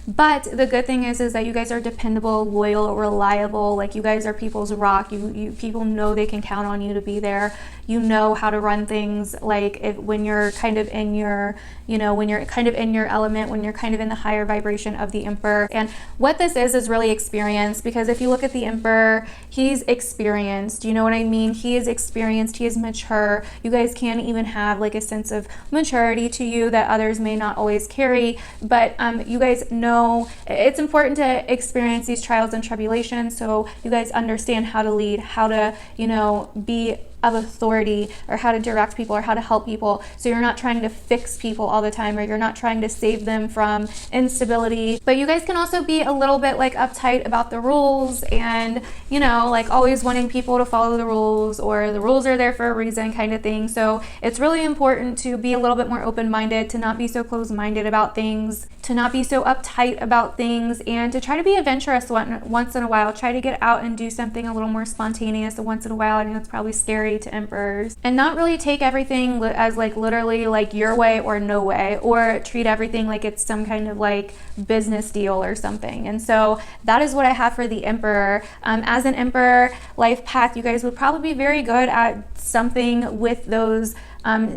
Speaker 1: But the good thing is that you guys are dependable, loyal, reliable. Like, you guys are people's rock. You people know they can count on you to be there. You know how to run things, like when you're kind of in your, you know, when you're kind of in your element, when you're kind of in the higher vibration of the Emperor. And what this is really experience, because if you look at the Emperor, he's experienced, you know what I mean? He is experienced, he is mature. You guys can even have like a sense of maturity to you that others may not always carry, but you guys know it's important to experience these trials and tribulations, so you guys understand how to lead, how to, you know, be of authority, or how to direct people, or how to help people. So you're not trying to fix people all the time, or you're not trying to save them from instability. But you guys can also be a little bit like uptight about the rules, and you know, like always wanting people to follow the rules, or the rules are there for a reason kind of thing. So it's really important to be a little bit more open-minded, to not be so closed-minded about things, to not be so uptight about things, and to try to be adventurous once in a while. Try to get out and do something a little more spontaneous once in a while. I know it's probably scary to emperors, and not really take everything as like literally like your way or no way, or treat everything like it's some kind of like business deal or something. And so that is what I have for the Emperor. As an Emperor life path, you guys would probably be very good at something with those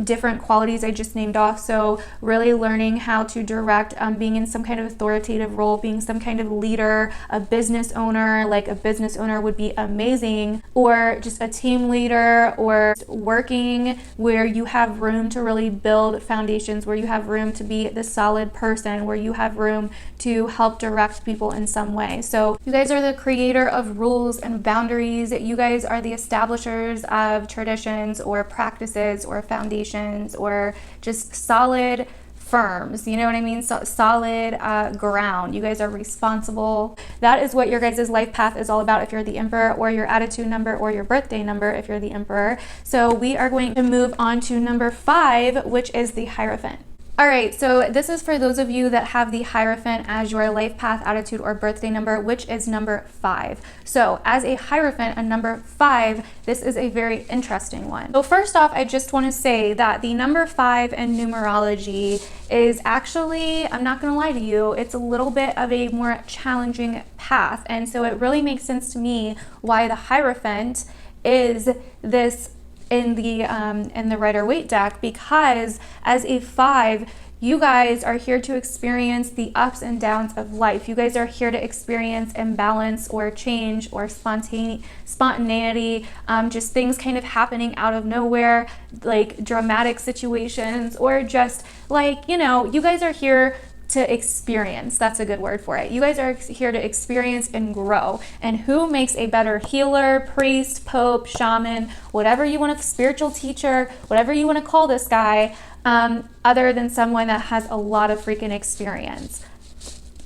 Speaker 1: different qualities I just named off. So really learning how to direct, being in some kind of authoritative role, being some kind of leader, a business owner. Like a business owner would be amazing, or just a team leader, or working where you have room to really build foundations, where you have room to be the solid person, where you have room to help direct people in some way. So you guys are the creator of rules and boundaries. You guys are the establishers of traditions or practices or foundations, or just solid firms, you know what I mean? Solid ground. You guys are responsible. That is what your guys' life path is all about if you're the Emperor, or your attitude number, or your birthday number if you're the Emperor. So we are going to move on to number 5, which is the Hierophant. All right, so this is for those of you that have the Hierophant as your life path, attitude, or birthday number, which is number 5. So as a Hierophant, a number 5, this is a very interesting one. So first off, I just want to say that the number 5 in numerology is actually, I'm not going to lie to you, it's a little bit of a more challenging path. And so it really makes sense to me why the Hierophant is this in the Rider-Waite deck, because as a 5, you guys are here to experience the ups and downs of life. You guys are here to experience imbalance or change or spontaneity, just things kind of happening out of nowhere, like dramatic situations, or just like, you know, you guys are here to experience. That's a good word for it. You guys are here to experience and grow. And who makes a better healer, priest, pope, shaman, whatever you want to, spiritual teacher, whatever you want to call this guy, other than someone that has a lot of freaking experience.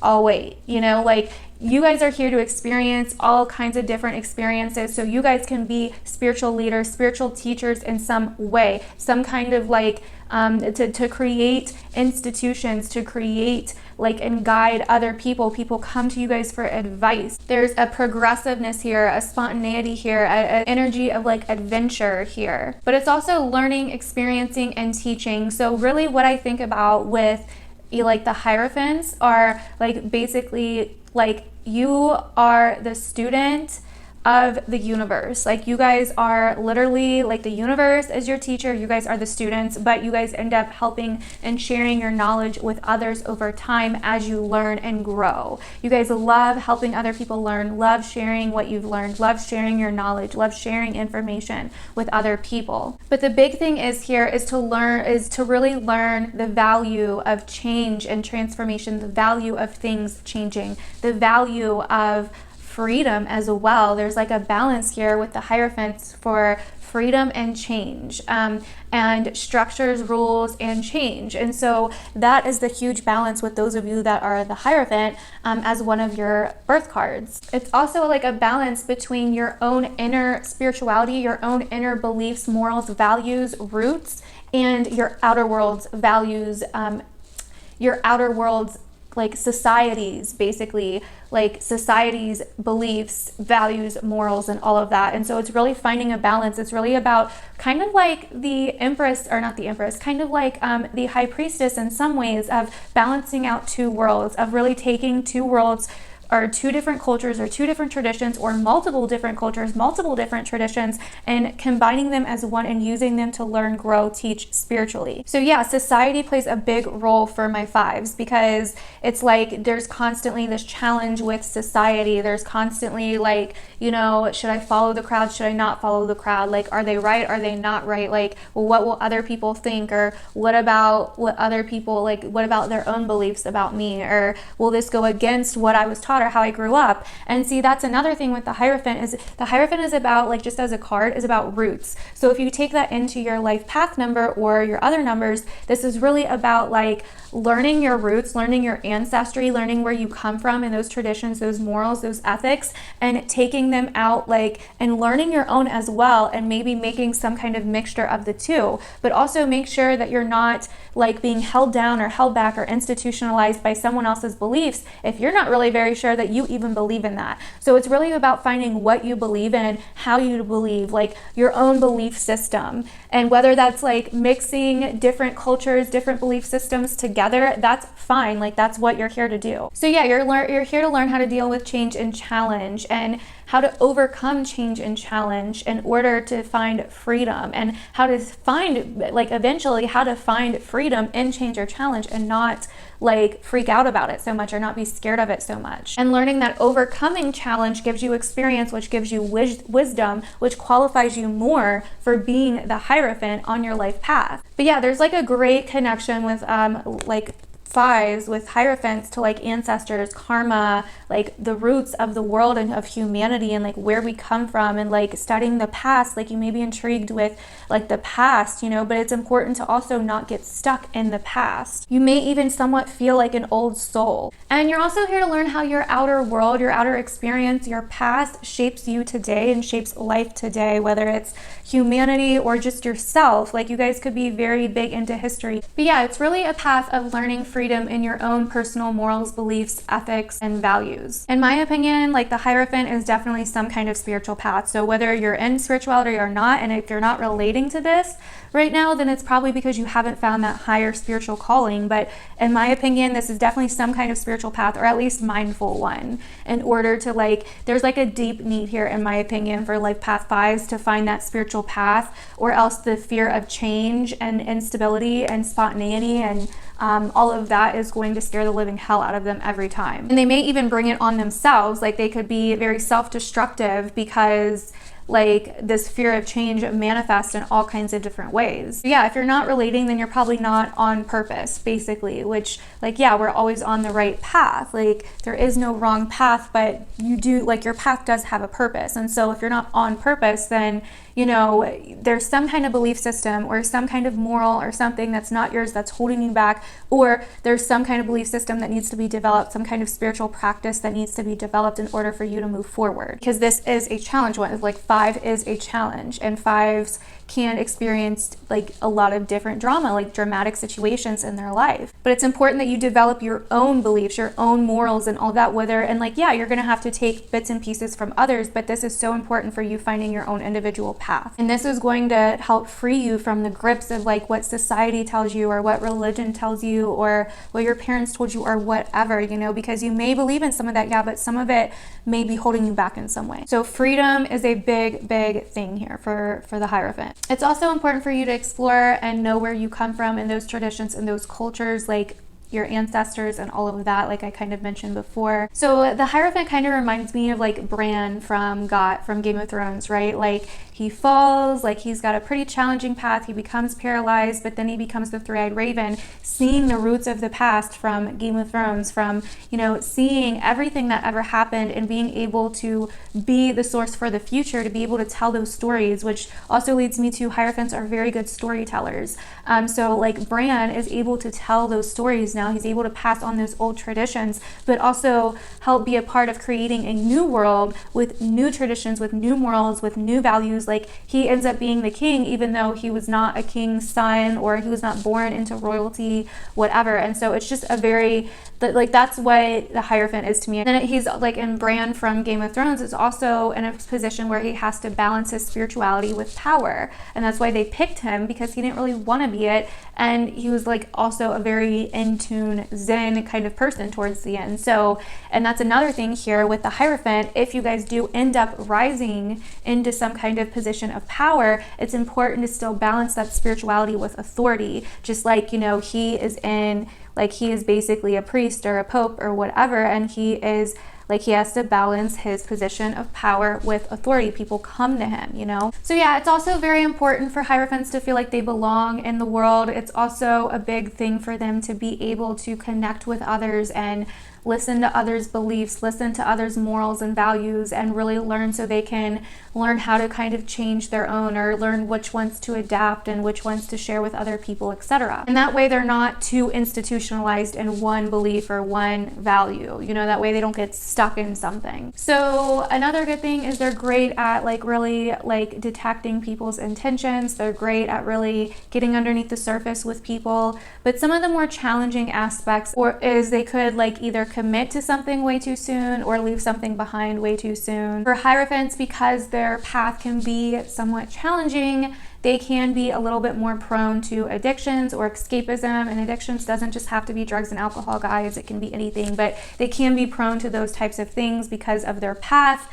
Speaker 1: I'll wait, you know, like you guys are here to experience all kinds of different experiences, so you guys can be spiritual leaders, spiritual teachers in some way, some kind of like to create institutions, to create like and guide other people. People come to you guys for advice. There's a progressiveness here, a spontaneity here, an energy of like adventure here. But it's also learning, experiencing, and teaching. So really what I think about with like the Hierophants are like basically like you are the student of the universe. Like you guys are literally like the universe is your teacher, you guys are the students, but you guys end up helping and sharing your knowledge with others over time as you learn and grow. You guys love helping other people learn, love sharing what you've learned, love sharing your knowledge, love sharing information with other people. But the big thing is here is to really learn the value of change and transformation, the value of things changing, the value of freedom as well. There's like a balance here with the Hierophants for freedom and change, and structures, rules, and change. And so that is the huge balance with those of you that are the Hierophant as one of your birth cards. It's also like a balance between your own inner spirituality, your own inner beliefs, morals, values, roots, and your outer world's values, your outer world's like societies, basically like society's beliefs, values, morals, and all of that. And so it's really finding a balance. It's really about kind of like the Empress, or not the Empress, kind of like the High Priestess in some ways, of balancing out two worlds, of really taking two worlds or two different cultures or two different traditions or multiple different cultures, multiple different traditions, and combining them as one and using them to learn, grow, teach spiritually. So yeah, society plays a big role for my fives, because it's like there's constantly this challenge with society. There's constantly like, you know, should I follow the crowd? Should I not follow the crowd? Like, are they right? Are they not right? Like, well, what will other people think? Or what about what other people, like, what about their own beliefs about me? Or will this go against what I was taught or how I grew up? And see, that's another thing with the Hierophant, is the Hierophant is about, like, just as a card, is about roots. So if you take that into your life path number or your other numbers, this is really about like learning your roots, learning your ancestry, learning where you come from and those traditions, those morals, those ethics, and taking them out, like, and learning your own as well, and maybe making some kind of mixture of the two. But also make sure that you're not like being held down or held back or institutionalized by someone else's beliefs if you're not really very sure that you even believe in that. So it's really about finding what you believe in and how you believe, like your own belief system. And whether that's like mixing different cultures, different belief systems together, that's fine. Like, that's what you're here to do. So yeah, you're here to learn how to deal with change and challenge, and how to overcome change and challenge in order to find freedom, and how to find, like, eventually how to find freedom in change or challenge, and not like freak out about it so much or not be scared of it so much. And learning that overcoming challenge gives you experience, which gives you wisdom, which qualifies you more for being the Hierophant on your life path. But yeah, there's like a great connection with like fives with Hierophants to like ancestors, karma, like the roots of the world and of humanity, and like where we come from, and like studying the past. Like, you may be intrigued with like the past, you know, but it's important to also not get stuck in the past. You may even somewhat feel like an old soul. And you're also here to learn how your outer world, your outer experience, your past shapes you today and shapes life today, whether it's humanity or just yourself. Like, you guys could be very big into history. But yeah, it's really a path of learning freedom in your own personal morals, beliefs, ethics, and values. In my opinion, like, the Hierophant is definitely some kind of spiritual path. So whether you're in spirituality or not, and if you're not relating to this right now, then it's probably because you haven't found that higher spiritual calling. But in my opinion, this is definitely some kind of spiritual path, or at least mindful one, in order to, like, there's like a deep need here, in my opinion, for life path fives to find that spiritual path, or else the fear of change and instability and spontaneity and all of that is going to scare the living hell out of them every time. And they may even bring it on themselves. Like, they could be very self-destructive because, like, this fear of change manifests in all kinds of different ways. Yeah, if you're not relating, then you're probably not on purpose, basically, which, like, yeah, we're always on the right path. Like, there is no wrong path, but you do, like, your path does have a purpose. And so if you're not on purpose, then you know, there's some kind of belief system or some kind of moral or something that's not yours that's holding you back, or there's some kind of belief system that needs to be developed, some kind of spiritual practice that needs to be developed in order for you to move forward. Because this is a challenge one. Like 5 is a challenge, and 5s can experience like a lot of different drama, like dramatic situations in their life. But it's important that you develop your own beliefs, your own morals and all that, whether, and like, yeah, you're gonna have to take bits and pieces from others, but this is so important for you finding your own individual path. And this is going to help free you from the grips of like what society tells you or what religion tells you or what your parents told you or whatever, you know, because you may believe in some of that, yeah, but some of it may be holding you back in some way. So freedom is a big, big thing here for the Hierophant. It's also important for you to explore and know where you come from in those traditions and those cultures, like your ancestors and all of that, like I kind of mentioned before. So the Hierophant kind of reminds me of like Bran from Game of Thrones, right? Like he falls, like he's got a pretty challenging path, he becomes paralyzed, but then he becomes the three-eyed raven, seeing the roots of the past from Game of Thrones, from, you know, seeing everything that ever happened and being able to be the source for the future, to be able to tell those stories, which also leads me to Hierophants are very good storytellers. So like Bran is able to tell those stories now. He's able to pass on those old traditions, but also help be a part of creating a new world with new traditions, with new morals, with new values. Like he ends up being the king, even though he was not a king's son or he was not born into royalty, whatever. And so it's just a very, like that's what the Hierophant is to me. And then he's like in Bran from Game of Thrones is also in a position where he has to balance his spirituality with power. And that's why they picked him, because he didn't really want to be it. And he was like also a very in tune Zen kind of person towards the end. So, and that's another thing here with the Hierophant. If you guys do end up rising into some kind of position of power, it's important to still balance that spirituality with authority. Just like, you know, he is basically a priest or a pope or whatever, and he has to balance his position of power with authority. People come to him, you know? So yeah, it's also very important for Hierophants to feel like they belong in the world. It's also a big thing for them to be able to connect with others and listen to others' beliefs, listen to others' morals and values, and really learn, so they can learn how to kind of change their own, or learn which ones to adapt and which ones to share with other people, etc. And that way they're not too institutionalized in one belief or one value, you know, that way they don't get stuck in something. So another good thing is they're great at like really like detecting people's intentions. They're great at really getting underneath the surface with people. But some of the more challenging aspects is they could like either commit to something way too soon or leave something behind way too soon. For Hierophants, because their path can be somewhat challenging, they can be a little bit more prone to addictions or escapism. And addictions doesn't just have to be drugs and alcohol, guys. It can be anything, but they can be prone to those types of things because of their path.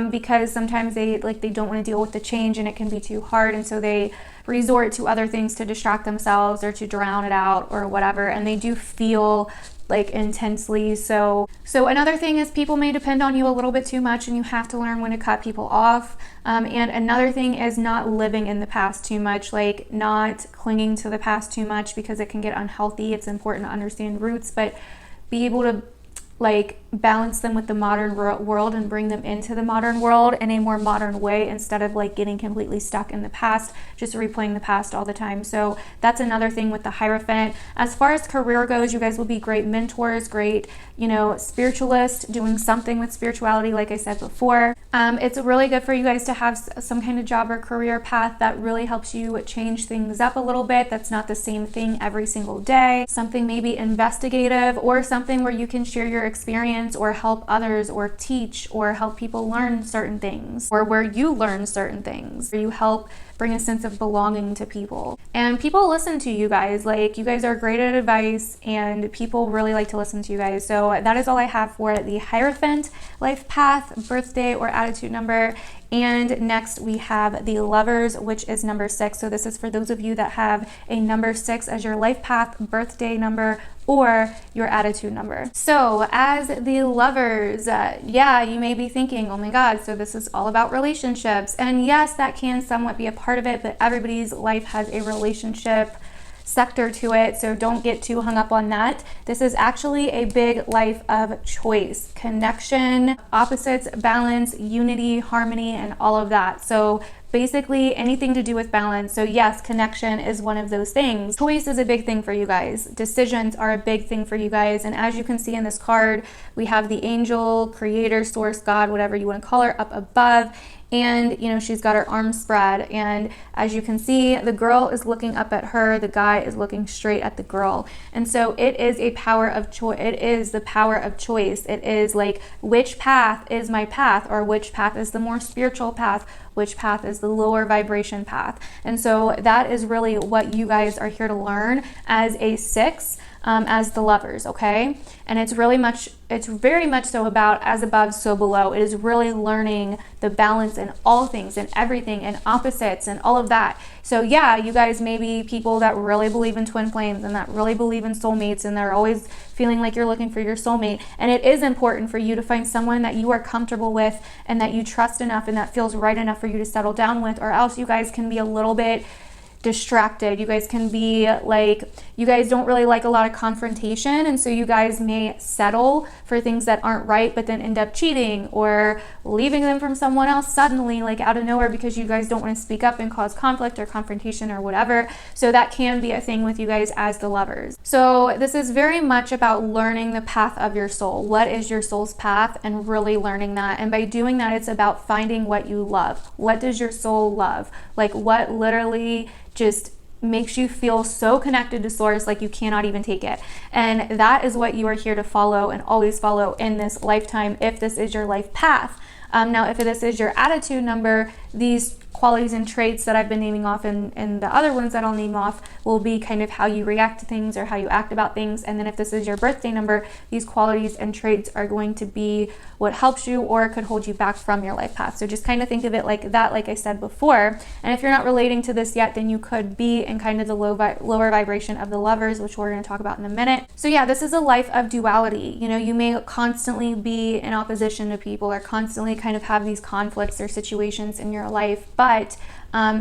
Speaker 1: Because sometimes they don't want to deal with the change and it can be too hard, and so they resort to other things to distract themselves or to drown it out or whatever, and they do feel like intensely. So another thing is people may depend on you a little bit too much, and you have to learn when to cut people off. And another thing is not living in the past too much, like not clinging to the past too much, because it can get unhealthy. It's important to understand roots, but be able to like balance them with the modern world and bring them into the modern world in a more modern way, instead of like getting completely stuck in the past, just replaying the past all the time. So that's another thing with the Hierophant. As far as career goes, you guys will be great mentors, great, you know, spiritualists, doing something with spirituality, like I said before. It's really good for you guys to have some kind of job or career path that really helps you change things up a little bit. That's not the same thing every single day. Something maybe investigative, or something where you can share your experience or help others or teach or help people learn certain things, or where you learn certain things, where you help bring a sense of belonging to people. And people listen to you guys. Like, you guys are great at advice and people really like to listen to you guys. So that is all I have for the Hierophant life path, birthday, or attitude number. And next we have the Lovers, which is number 6. So this is for those of you that have a number 6 as your life path, birthday number, or your attitude number. So as the Lovers, yeah, you may be thinking, oh my God, so this is all about relationships. And yes, that can somewhat be a part of it, but everybody's life has a relationship sector to it, so don't get too hung up on that. This is actually a big life of choice, connection, opposites, balance, unity, harmony, and all of that. So basically anything to do with balance. So yes, connection is one of those things. Choice is a big thing for you guys. Decisions are a big thing for you guys. And as you can see in this card, we have the angel, creator, source, God, whatever you want to call her, up above. And, you know, she's got her arms spread. And as you can see, the girl is looking up at her. The guy is looking straight at the girl. And so it is a power of choice. It is the power of choice. It is like, which path is my path, or which path is the more spiritual path? Which path is the lower vibration path? And so that is really what you guys are here to learn as a 6. As the lovers, okay? And it's very much so about as above, so below. It is really learning the balance in all things and everything and opposites and all of that. So yeah, you guys may be people that really believe in twin flames and that really believe in soulmates, and they're always feeling like you're looking for your soulmate. And it is important for you to find someone that you are comfortable with and that you trust enough and that feels right enough for you to settle down with, or else you guys can be a little bit distracted. You guys can be like, you guys don't really like a lot of confrontation, and so you guys may settle for things that aren't right, but then end up cheating or leaving them from someone else suddenly, like out of nowhere, because you guys don't want to speak up and cause conflict or confrontation or whatever. So that can be a thing with you guys as the lovers. So this is very much about learning the path of your soul. What is your soul's path, and really learning that. And by doing that, it's about finding what you love. What does your soul love? Like, what literally just makes you feel so connected to source, like you cannot even take it. And that is what you are here to follow and always follow in this lifetime, if this is your life path. Now, if this is your attitude number, these qualities and traits that I've been naming off and the other ones that I'll name off will be kind of how you react to things or how you act about things. And then if this is your birthday number, these qualities and traits are going to be what helps you or could hold you back from your life path. So just kind of think of it like that, like I said before. And if you're not relating to this yet, then you could be in kind of the lower vibration of the lovers, which we're going to talk about in a minute. So yeah, this is a life of duality. You know, you may constantly be in opposition to people or constantly kind of have these conflicts or situations in your life, but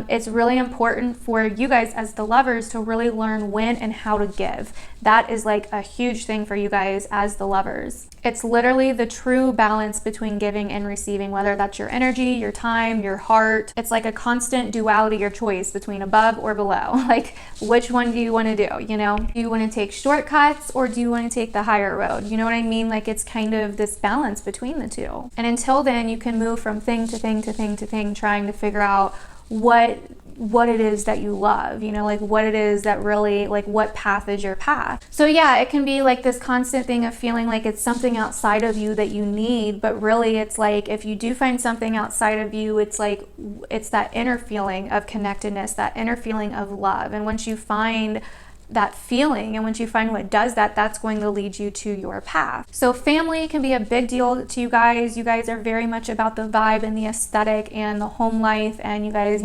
Speaker 1: it's really important for you guys as the lovers to really learn when and how to give. That is like a huge thing for you guys as the lovers. It's literally the true balance between giving and receiving, whether that's your energy, your time, your heart. It's like a constant duality or choice between above or below. Like, which one do you want to do? You know, do you want to take shortcuts or do you want to take the higher road? You know what I mean? Like, it's kind of this balance between the two. And until then, you can move from thing to thing to thing to thing, trying to figure out what it is that you love, you know, like what it is that really, like what path is your path. So yeah, it can be like this constant thing of feeling like it's something outside of you that you need, but really it's like if you do find something outside of you, it's like it's that inner feeling of connectedness, that inner feeling of love. And once you find that feeling and once you find what does that, that's going to lead you to your path. So family can be a big deal to you guys. You guys are very much about the vibe and the aesthetic and the home life, and you guys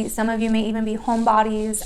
Speaker 1: some of you may even be homebodies.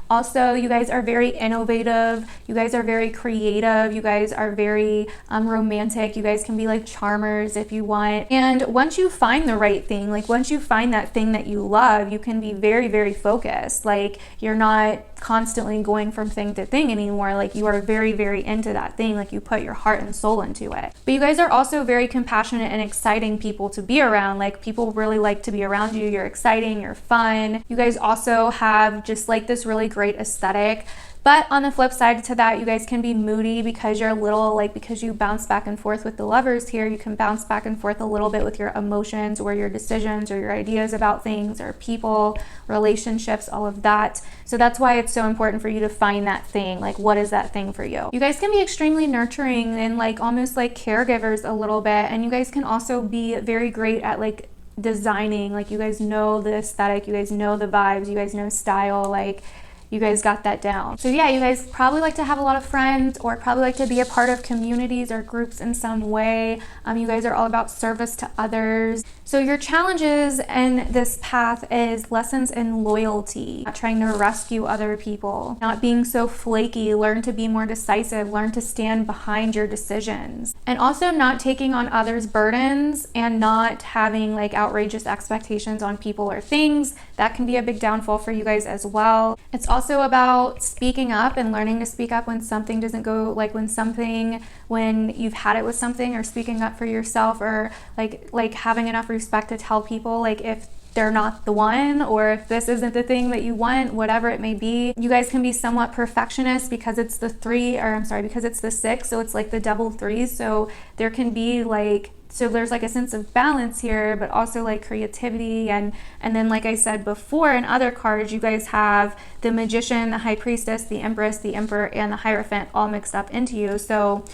Speaker 1: Also, you guys are very innovative. You guys are very creative. You guys are very romantic. You guys can be like charmers if you want. And once you find the right thing, like once you find that thing that you love, you can be very, very focused. Like you're not constantly going from thing to thing anymore. Like you are very, very into that thing. Like you put your heart and soul into it. But you guys are also very compassionate and exciting people to be around. Like people really like to be around you. You're exciting, you're fun. You guys also have just like this really great aesthetic. But on the flip side to that, you guys can be moody because you're a little like, because you bounce back and forth with the lovers here, you can bounce back and forth a little bit with your emotions or your decisions or your ideas about things or people, relationships, all of that. So that's why it's so important for you to find that thing. Like, what is that thing for you? You guys can be extremely nurturing and like almost like caregivers a little bit. And you guys can also be very great at like designing. Like you guys know the aesthetic, you guys know the vibes, you guys know style, like you guys got that down. So yeah, you guys probably like to have a lot of friends or probably like to be a part of communities or groups in some way. You guys are all about service to others. So your challenges in this path is lessons in loyalty, not trying to rescue other people, not being so flaky, learn to be more decisive, learn to stand behind your decisions, and also not taking on others' burdens and not having like outrageous expectations on people or things. That can be a big downfall for you guys as well. It's also about speaking up and learning to speak up when something doesn't go, like when you've had it with something, or speaking up for yourself, or like having enough respect to tell people like if they're not the one, or if this isn't the thing that you want, whatever it may be. You guys can be somewhat perfectionist because it's the because it's the 6, so it's like the double 3s. So there can be like, so there's like a sense of balance here, but also like creativity. And then, like I said before, in other cards, you guys have the Magician, the High Priestess, the Empress, the Emperor, and the Hierophant all mixed up into you. So,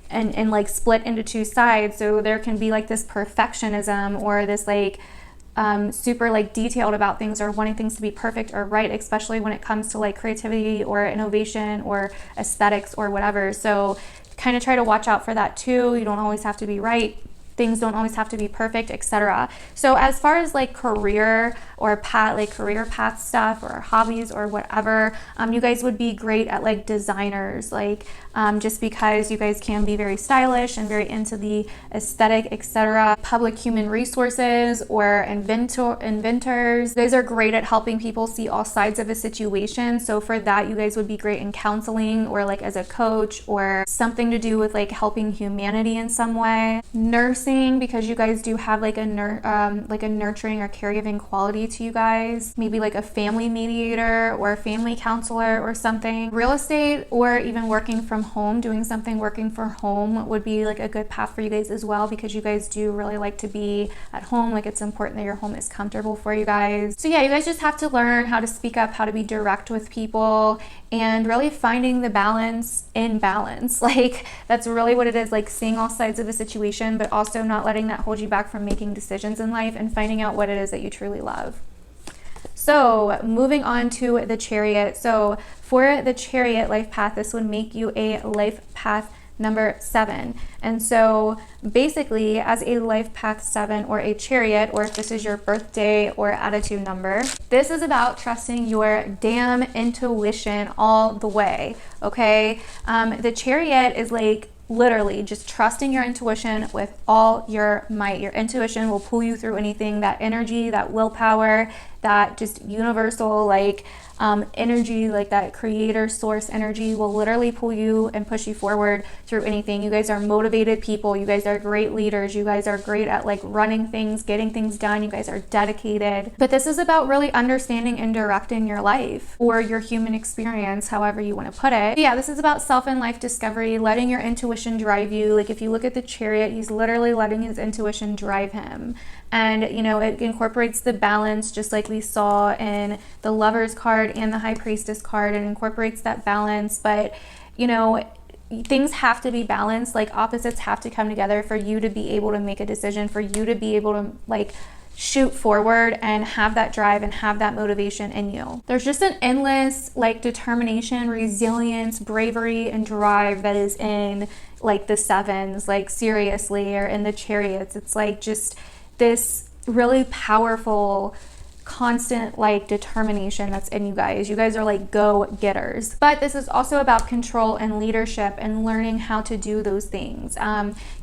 Speaker 1: and like split into 2 sides. So there can be like this perfectionism, or this like super like detailed about things, or wanting things to be perfect or right, especially when it comes to like creativity or innovation or aesthetics or whatever. So kind of try to watch out for that too. You don't always have to be right. Things don't always have to be perfect, etc. So as far as like career or career path stuff or hobbies or whatever, you guys would be great at like designers, like just because you guys can be very stylish and very into the aesthetic, etc. Public human resources or inventors. You guys are great at helping people see all sides of a situation. So for that, you guys would be great in counseling, or like as a coach, or something to do with like helping humanity in some way. Nursing, because you guys do have like a nurturing or caregiving quality to you guys. Maybe like a family mediator or a family counselor or something. Real estate, or even working from home, doing something working from home would be like a good path for you guys as well, because you guys do really like to be at home. Like it's important that your home is comfortable for you guys. So yeah, you guys just have to learn how to speak up, how to be direct with people, and really finding the balance in balance. Like that's really what it is, like seeing all sides of a situation, but also not letting that hold you back from making decisions in life and finding out what it is that you truly love. So moving on to the Chariot. So for the Chariot life path, this would make you a life path number 7. And so basically, as a life path 7 or a Chariot, or if this is your birthday or attitude number, this is about trusting your damn intuition all the way. Okay, the Chariot is like literally just trusting your intuition with all your might. Your intuition will pull you through anything. That energy, that willpower, that just universal like energy, like that creator source energy, will literally pull you and push you forward through anything. You guys are motivated people. You guys are great leaders. You guys are great at like running things, getting things done. You guys are dedicated. But this is about really understanding and directing your life, or your human experience, however you want to put it. But yeah, this is about self and life discovery, letting your intuition drive you. Like if you look at the Chariot, he's literally letting his intuition drive him. And you know, it incorporates the balance, just like we saw in the Lovers card and the High Priestess card. It incorporates that balance, but you know, things have to be balanced. Like opposites have to come together for you to be able to make a decision, for you to be able to like shoot forward and have that drive and have that motivation in you. There's just an endless like determination, resilience, bravery, and drive that is in like the 7s, like seriously, or in the Chariots. It's like just this really powerful, constant like determination that's in you guys. You guys are like go-getters. But this is also about control and leadership and learning how to do those things.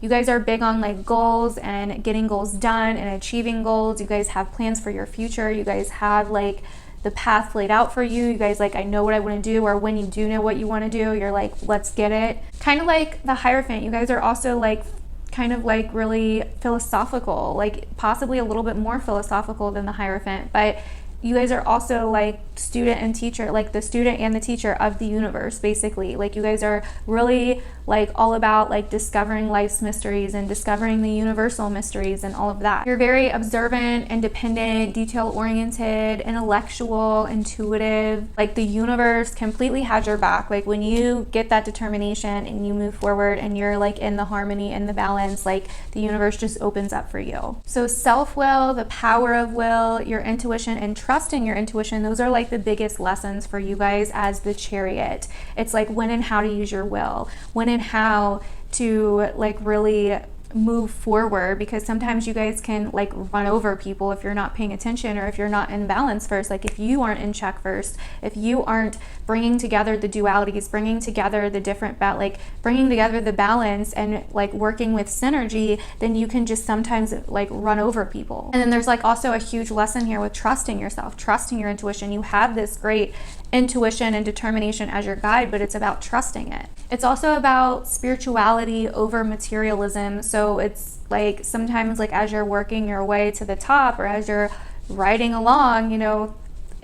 Speaker 1: You guys are big on like goals and getting goals done and achieving goals. You guys have plans for your future. You guys have like the path laid out for you. You guys like, I know what I want to do, or when you do know what you want to do, you're like, let's get it. Kind of like the Hierophant. You guys are also like kind of like really philosophical, like possibly a little bit more philosophical than the Hierophant, but you guys are also like student and teacher, like the student and the teacher of the universe, basically. Like you guys are really like all about like discovering life's mysteries and discovering the universal mysteries and all of that. You're very observant, independent, detail-oriented, intellectual, intuitive. Like the universe completely has your back. Like when you get that determination and you move forward and you're like in the harmony and the balance, like the universe just opens up for you. So self-will, the power of will, your intuition, and trusting your intuition, those are like the biggest lessons for you guys as the Chariot. It's like when and how to use your will, when and how to like really move forward, because sometimes you guys can like run over people if you're not paying attention, or if you're not in balance first. Like if you aren't in check first, if you aren't bringing together the dualities, bringing together the different like bringing together the balance and like working with synergy, then you can just sometimes like run over people. And then there's like also a huge lesson here with trusting yourself, trusting your intuition. You have this great intuition and determination as your guide, but it's about trusting it. It's also about spirituality over materialism. So it's like sometimes like as you're working your way to the top, or as you're riding along, you know,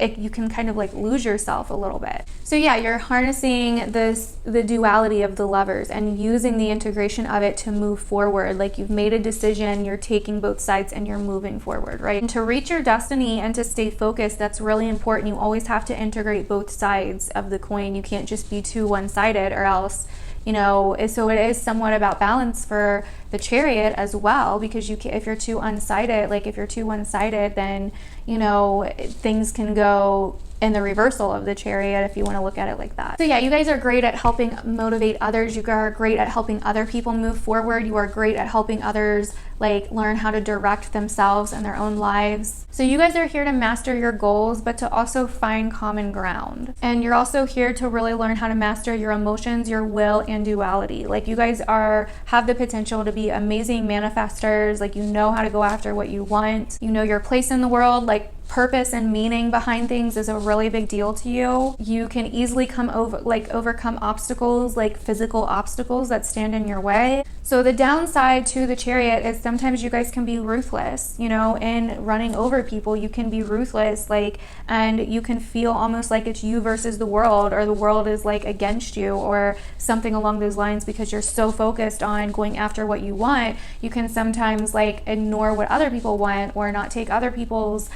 Speaker 1: you can kind of like lose yourself a little bit. So yeah, you're harnessing the duality of the lovers and using the integration of it to move forward. Like you've made a decision, you're taking both sides and you're moving forward, right? And to reach your destiny and to stay focused, that's really important. You always have to integrate both sides of the coin. You can't just be too one-sided, or else, you know, so it is somewhat about balance for the Chariot as well, because if you're too one-sided, then, you know, things can go in the reversal of the Chariot, if you want to look at it like that. So yeah, you guys are great at helping motivate others. You are great at helping other people move forward. You are great at helping others like learn how to direct themselves and their own lives. So you guys are here to master your goals, but to also find common ground. And you're also here to really learn how to master your emotions, your will, and duality. Like you guys have the potential to be amazing manifestors. Like you know how to go after what you want. You know your place in the world. Like purpose and meaning behind things is a really big deal to you. You can easily overcome obstacles, like physical obstacles that stand in your way. So the downside to the Chariot is sometimes you guys can be ruthless, you know, in running over people. You can be ruthless, and you can feel almost like it's you versus the world, or the world is like against you, or something along those lines, because you're so focused on going after what you want. You can sometimes like ignore what other people want, or not take other people's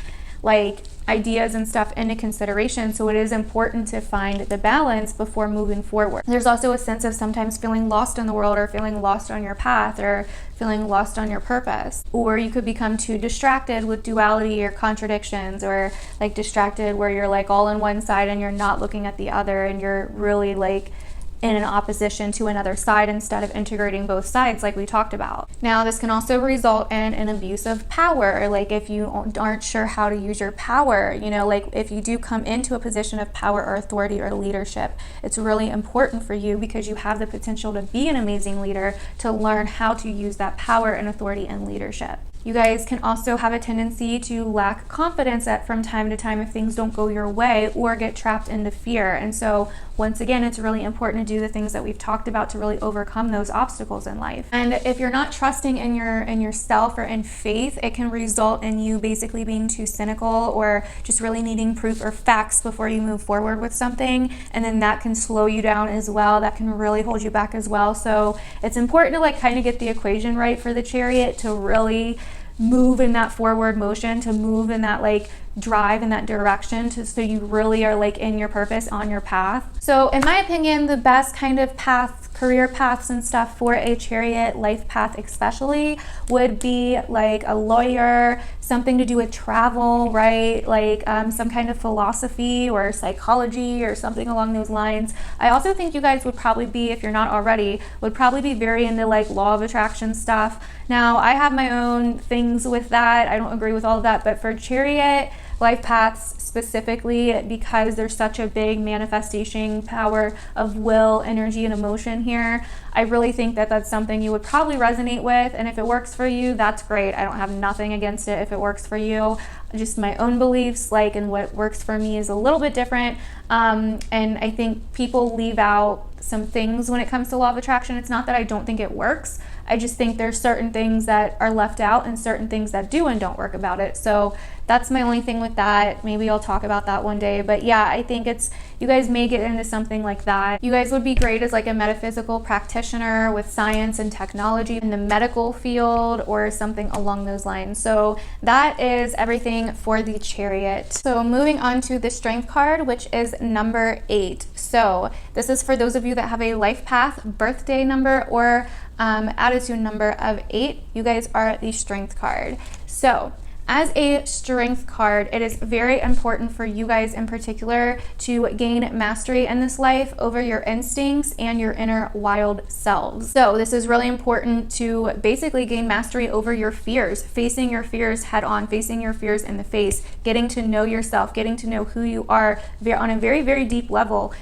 Speaker 1: like ideas and stuff into consideration. So it is important to find the balance before moving forward. There's also a sense of sometimes feeling lost in the world, or feeling lost on your path, or feeling lost on your purpose. Or you could become too distracted with duality or contradictions, or like distracted where you're like all on one side and you're not looking at the other, and you're really like in an opposition to another side instead of integrating both sides like we talked about. Now, this can also result in an abuse of power. Like if you aren't sure how to use your power, you know, like if you do come into a position of power or authority or leadership, it's really important for you, because you have the potential to be an amazing leader, to learn how to use that power and authority and leadership. You guys can also have a tendency to lack confidence from time to time if things don't go your way, or get trapped into fear. And so once again, it's really important to do the things that we've talked about to really overcome those obstacles in life. And if you're not trusting in yourself or in faith, it can result in you basically being too cynical, or just really needing proof or facts before you move forward with something. And then that can slow you down as well. That can really hold you back as well. So it's important to like kind of get the equation right for the Chariot, to really move in that forward motion, to move in that like drive in that direction, so you really are like in your purpose, on your path. So in my opinion, the best kind of career paths and stuff for a Chariot life path especially would be like a lawyer, something to do with travel, right? Like some kind of philosophy or psychology or something along those lines. I also think you guys would probably be, if you're not already, would probably be very into like law of attraction stuff. Now, I have my own things with that. I don't agree with all of that, but for Chariot life paths specifically, because there's such a big manifestation power of will, energy, and emotion here, I really think that that's something you would probably resonate with. And if it works for you, that's great. I don't have nothing against it if it works for you. Just my own beliefs, like, and what works for me is a little bit different. And I think people leave out some things when it comes to law of attraction. It's not that I don't think it works. I just think there's certain things that are left out and certain things that do and don't work about it. So that's my only thing with that. Maybe I'll talk about that one day. But yeah, I think you guys may get into something like that. You guys would be great as like a metaphysical practitioner with science and technology in the medical field, or something along those lines. So that is everything for the Chariot. So moving on to the Strength card, which is number 8. So this is for those of you that have a life path, birthday number, or attitude number of 8. You guys are the Strength card. So as a Strength card, it is very important for you guys in particular to gain mastery in this life over your instincts and your inner wild selves. So this is really important to basically gain mastery over your fears, facing your fears head on, facing your fears in the face, getting to know yourself, getting to know who you are on a very, very deep level.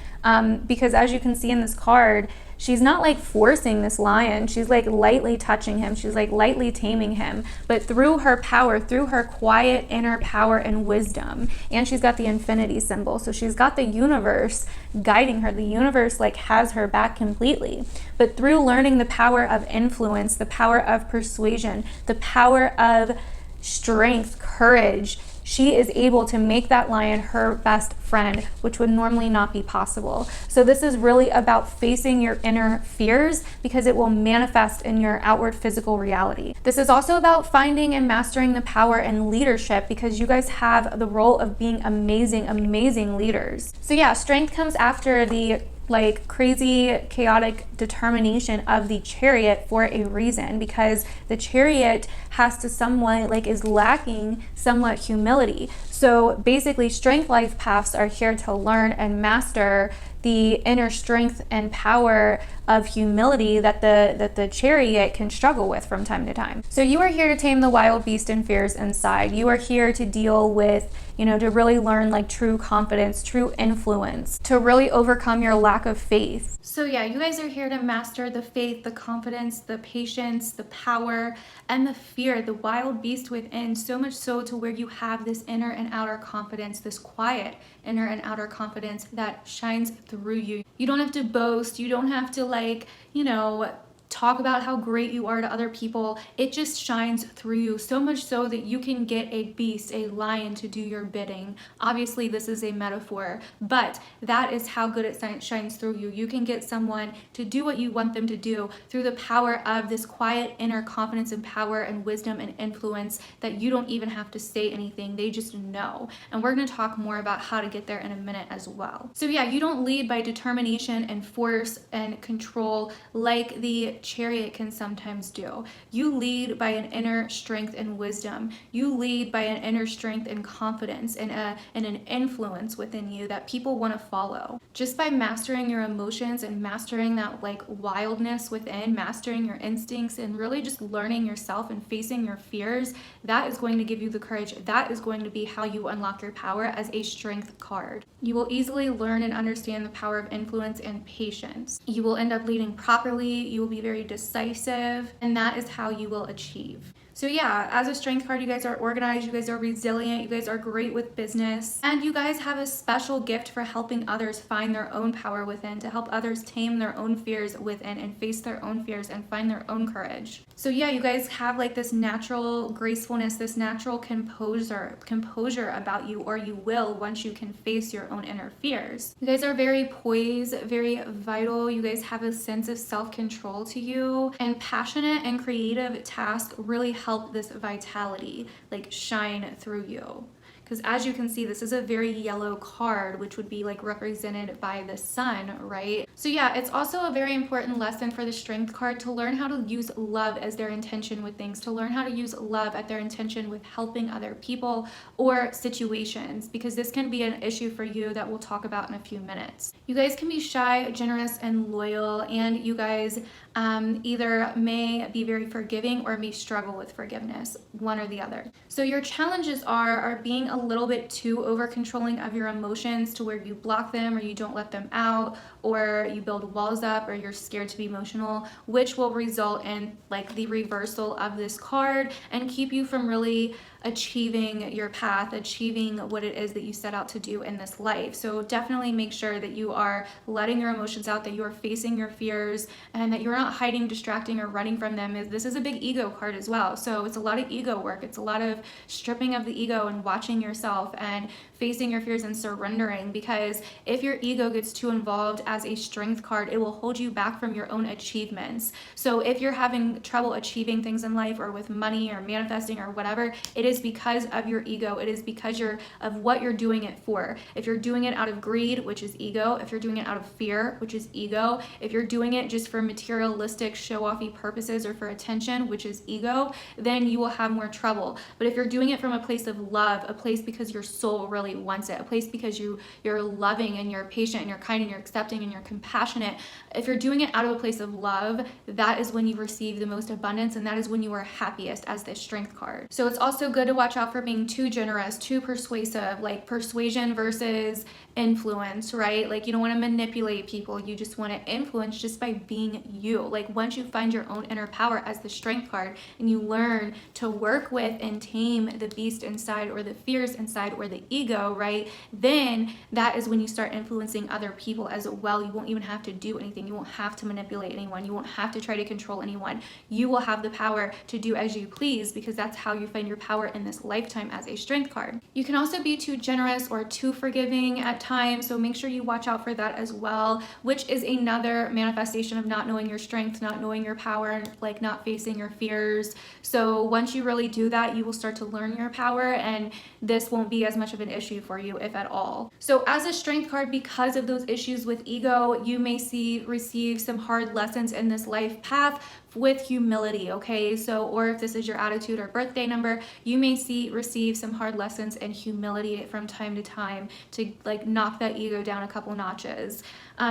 Speaker 1: Because as you can see in this card, she's not like forcing this lion. She's like lightly touching him. She's like lightly taming him. But through her power, through her quiet inner power and wisdom, and she's got the infinity symbol. So she's got the universe guiding her. The universe like has her back completely. But through learning the power of influence, the power of persuasion, the power of strength, courage, she is able to make that lion her best friend, which would normally not be possible. So this is really about facing your inner fears because it will manifest in your outward physical reality. This is also about finding and mastering the power and leadership because you guys have the role of being amazing, amazing leaders. So yeah, strength comes after the like crazy chaotic determination of the Chariot for a reason, because the Chariot has to somewhat like is lacking somewhat humility. So basically strength life paths are here to learn and master the inner strength and power of humility that the Chariot can struggle with from time to time. So you are here to tame the wild beast and fears inside. You are here to deal with, you know, to really learn like true confidence, true influence, to really overcome your lack of faith. So yeah, you guys are here to master the faith, the confidence, the patience, the power, and the fear, the wild beast within, so much so to where you have this inner and outer confidence, this quiet inner and outer confidence that shines through you. You don't have to boast. You don't have to like, you know, talk about how great you are to other people. It just shines through you, so much so that you can get a beast, a lion, to do your bidding. Obviously this is a metaphor, but that is how good it shines through you. You can get someone to do what you want them to do through the power of this quiet inner confidence and power and wisdom and influence that you don't even have to say anything. They just know. And we're going to talk more about how to get there in a minute as well. So yeah, you don't lead by determination and force and control like the Chariot can sometimes do. You lead by an inner strength and wisdom. You lead by an inner strength and confidence and an influence within you that people want to follow. Just by mastering your emotions and mastering that like wildness within, mastering your instincts and really just learning yourself and facing your fears, that is going to give you the courage. That is going to be how you unlock your power as a strength card. You will easily learn and understand the power of influence and patience. You will end up leading properly. You will be very decisive, and that is how you will achieve. So yeah, as a strength card, you guys are organized, you guys are resilient, you guys are great with business, and you guys have a special gift for helping others find their own power within, to help others tame their own fears within and face their own fears and find their own courage. So yeah, you guys have like this natural gracefulness, this natural composure about you, or you will once you can face your own inner fears. You guys are very poised, very vital. You guys have a sense of self-control to you, and passionate and creative tasks really help this vitality like shine through you. Because as you can see, this is a very yellow card, which would be like represented by the sun, right? So yeah, it's also a very important lesson for the strength card to learn how to use love as their intention with things, to learn how to use love at their intention with helping other people or situations, because this can be an issue for you that we'll talk about in a few minutes. You guys can be shy, generous, and loyal, and you guys either may be very forgiving or may struggle with forgiveness, one or the other. So your challenges are being a little bit too over controlling of your emotions to where you block them or you don't let them out, or you build walls up, or you're scared to be emotional, which will result in like the reversal of this card and keep you from really achieving your path, achieving what it is that you set out to do in this life. So definitely make sure that you are letting your emotions out, that you are facing your fears, and that you're not hiding, distracting, or running from them. This is a big ego card as well. So it's a lot of ego work. It's a lot of stripping of the ego and watching yourself and facing your fears and surrendering, because if your ego gets too involved as a strength card, it will hold you back from your own achievements. So if you're having trouble achieving things in life or with money or manifesting or whatever, it is because of your ego. It is because of what you're doing it for. If you're doing it out of greed, which is ego, if you're doing it out of fear, which is ego, if you're doing it just for materialistic show-offy purposes or for attention, which is ego, then you will have more trouble. But if you're doing it from a place of love, a place because your soul really wants it, a place because you're loving and you're patient and you're kind and you're accepting and you're compassionate, if you're doing it out of a place of love, that is when you receive the most abundance, and that is when you are happiest as this strength card. So it's also good to watch out for being too generous, too persuasive, like persuasion versus influence, right? Like you don't want to manipulate people. You just want to influence just by being you. Like once you find your own inner power as the strength card and you learn to work with and tame the beast inside or the fears inside or the ego, ego, right, then that is when you start influencing other people as well. You won't even have to do anything. You won't have to manipulate anyone. You won't have to try to control anyone. You will have the power to do as you please, because that's how you find your power in this lifetime as a strength card. You can also be too generous or too forgiving at times, so make sure you watch out for that as well, which is another manifestation of not knowing your strength, not knowing your power, like not facing your fears. So once you really do that, you will start to learn your power, and this won't be as much of an issue for you, if at all. So as a strength card, because of those issues with ego, you may receive some hard lessons in this life path with humility, okay? So, or if this is your attitude or birthday number, you may receive some hard lessons in humility from time to time to like knock that ego down a couple notches.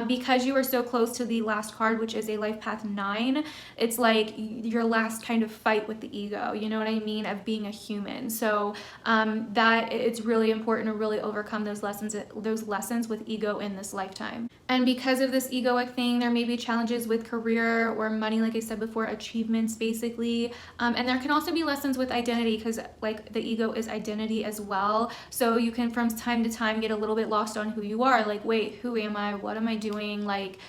Speaker 1: Because you are so close to the last card, which is a life path 9, it's like your last kind of fight with the ego, you know what I mean, of being a human. So that it's really important to really overcome those lessons with ego in this lifetime. And because of this egoic thing, there may be challenges with career or money, like I said before, achievements basically. And there can also be lessons with identity, because like the ego is identity as well. So you can from time to time get a little bit lost on who you are. Like, wait, who am I? What am I doing? Like,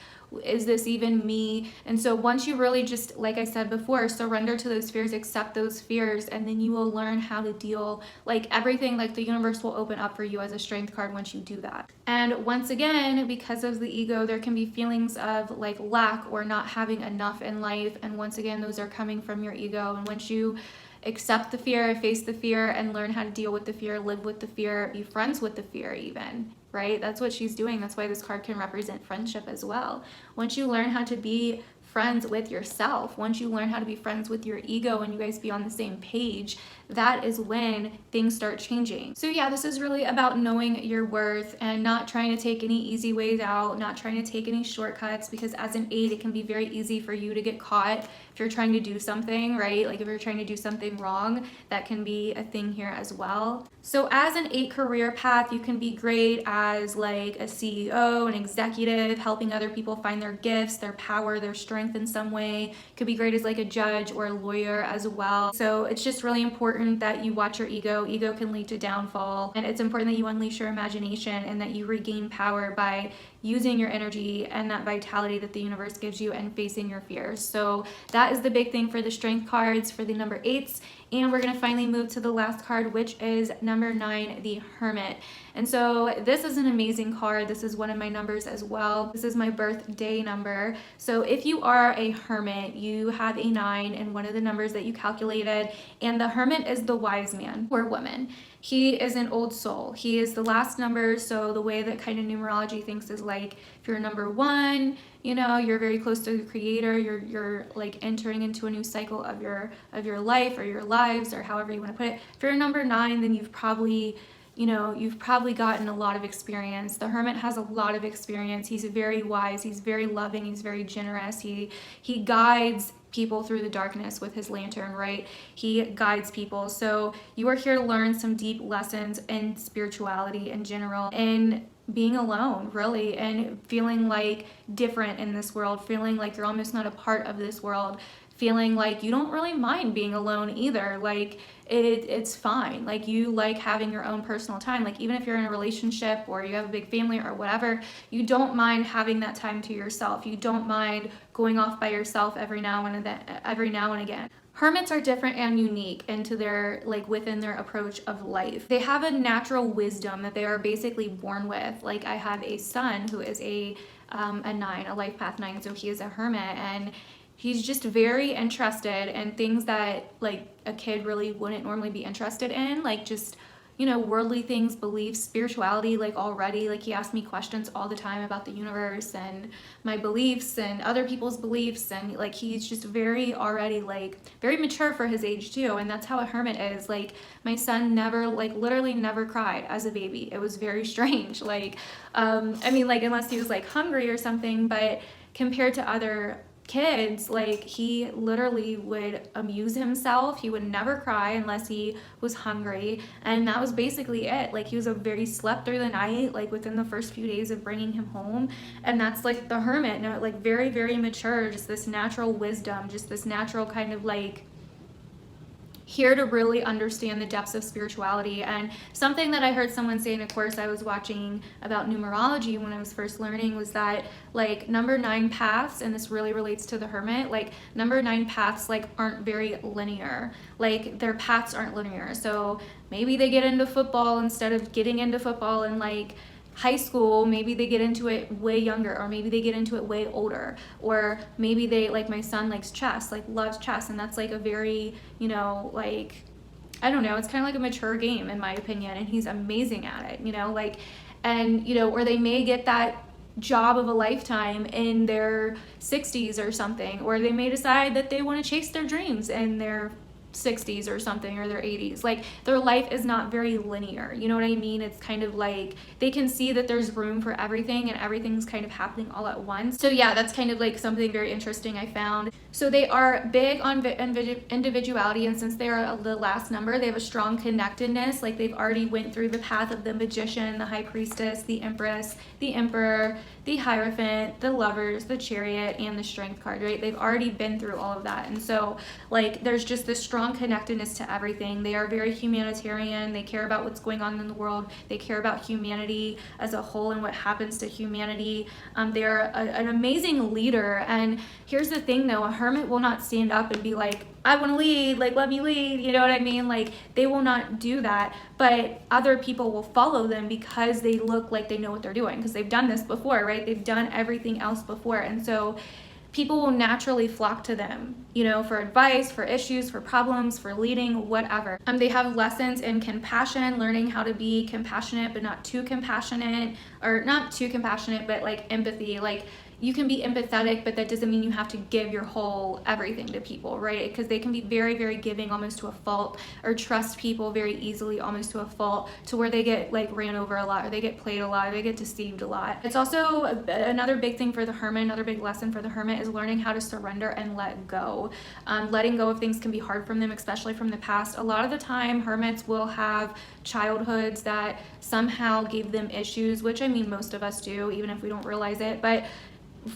Speaker 1: is this even me? And so once you really just, like I said before, surrender to those fears, accept those fears, and then you will learn how to deal, like everything, like the universe will open up for you as a strength card once you do that. And once again, because of the ego, there can be feelings of like lack or not having enough in life. And once again, those are coming from your ego. And once you accept the fear, face the fear, and learn how to deal with the fear, live with the fear, be friends with the fear even, right? That's what she's doing. That's why this card can represent friendship as well. Once you learn how to be friends with yourself, once you learn how to be friends with your ego and you guys be on the same page, that is when things start changing. So yeah, this is really about knowing your worth and not trying to take any easy ways out, not trying to take any shortcuts, because as an 8, it can be very easy for you to get caught if you're trying to do something, right? Like if you're trying to do something wrong, that can be a thing here as well. So as an 8 career path, you can be great as like a CEO, an executive, helping other people find their gifts, their power, their strength in some way. Could be great as like a judge or a lawyer as well. So it's just really important that you watch your ego. Ego can lead to downfall, and it's important that you unleash your imagination and that you regain power by using your energy and that vitality that the universe gives you and facing your fears. So that is the big thing for the strength cards for the number 8s. And we're going to finally move to the last card, which is number 9, the Hermit. And so this is an amazing card. This is one of my numbers as well. This is my birthday number. So if you are a Hermit, you have a 9 in one of the numbers that you calculated. And the Hermit is the wise man or woman. He is an old soul. He is the last number. So the way that kind of numerology thinks is like, if you're number 1, you know, you're very close to the creator. You're like entering into a new cycle of your life or your lives, or however you want to put it. If you're number 9, then you've probably gotten a lot of experience. The Hermit has a lot of experience. He's very wise. He's very loving. He's very generous. He guides people through the darkness with his lantern, right? He guides people. So you are here to learn some deep lessons in spirituality in general, and being alone, really, and feeling like different in this world, feeling like you're almost not a part of this world, feeling like you don't really mind being alone either. Like it's fine. Like you like having your own personal time. Like even if you're in a relationship or you have a big family or whatever, you don't mind having that time to yourself. You don't mind going off by yourself every now and again. Hermits are different and unique into their, like within their approach of life. They have a natural wisdom that they are basically born with. Like I have a son who is a 9, a life path 9, so he is a Hermit, and he's just very interested in things that like a kid really wouldn't normally be interested in, like just, you know, worldly things, beliefs, spirituality, like already. Like he asks me questions all the time about the universe and my beliefs and other people's beliefs, and like he's just very already like very mature for his age too. And that's how a Hermit is. Like my son never, like literally never cried as a baby. It was very strange. Like I mean, like unless he was like hungry or something, but compared to other kids, like he literally would amuse himself. He would never cry unless he was hungry, and that was basically it. Like he slept through the night, like within the first few days of bringing him home. And that's like the Hermit, no, like very, very mature, just this natural wisdom, just this natural kind of like, here to really understand the depths of spirituality. And something that I heard someone say in a course I was watching about numerology when I was first learning was that like number 9 paths, and this really relates to the Hermit, like number 9 paths like aren't very linear. Like their paths aren't linear. So maybe they get into football instead of getting into football in like high school, maybe they get into it way younger, or maybe they get into it way older, or maybe they, like my son likes chess, like loves chess, and that's like a very, you know, like, I don't know, it's kind of like a mature game in my opinion, and he's amazing at it, you know, like, and you know, or they may get that job of a lifetime in their 60s or something, or they may decide that they want to chase their dreams in their 60s or something, or their 80s. Like their life is not very linear, you know what I mean? It's kind of like they can see that there's room for everything, and everything's kind of happening all at once. So yeah, that's kind of like something very interesting I found. So they are big on individuality, and since they are the last number, they have a strong connectedness. Like they've already went through the path of the Magician, the High Priestess, the Empress, the Emperor, the Hierophant, the Lovers, the Chariot, and the Strength card, right? They've already been through all of that. And so like there's just this strong connectedness to everything. They are very humanitarian. They care about what's going on in the world. They care about humanity as a whole and what happens to humanity. They're an amazing leader. And here's the thing though, a hermit will not stand up and be like, I want to lead, like let me lead, you know what I mean? Like they will not do that, but other people will follow them because they look like they know what they're doing, because they've done this before, right? They've done everything else before. And so people will naturally flock to them, you know, for advice, for issues, for problems, for leading, whatever. They have lessons in compassion, learning how to be compassionate, but not too compassionate, or not too compassionate, but like empathy. Like you can be empathetic, but that doesn't mean you have to give your whole everything to people, right? Because they can be very, very giving almost to a fault, or trust people very easily almost to a fault, to where they get like ran over a lot, or they get played a lot, or they get deceived a lot. It's also another big thing for the Hermit, another big lesson for the Hermit is learning how to surrender and let go. Letting go of things can be hard from them, especially from the past. A lot of the time, Hermits will have childhoods that somehow gave them issues, which I mean most of us do, even if we don't realize it, but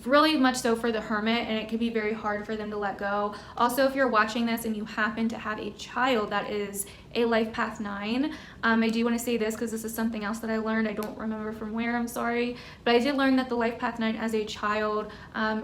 Speaker 1: really much so for the Hermit, and it can be very hard for them to let go. Also, if you're watching this and you happen to have a child that is a life path 9, I do want to say this because this is something else that I learned. I don't remember from where, I'm sorry, but I did learn that the life path 9 as a child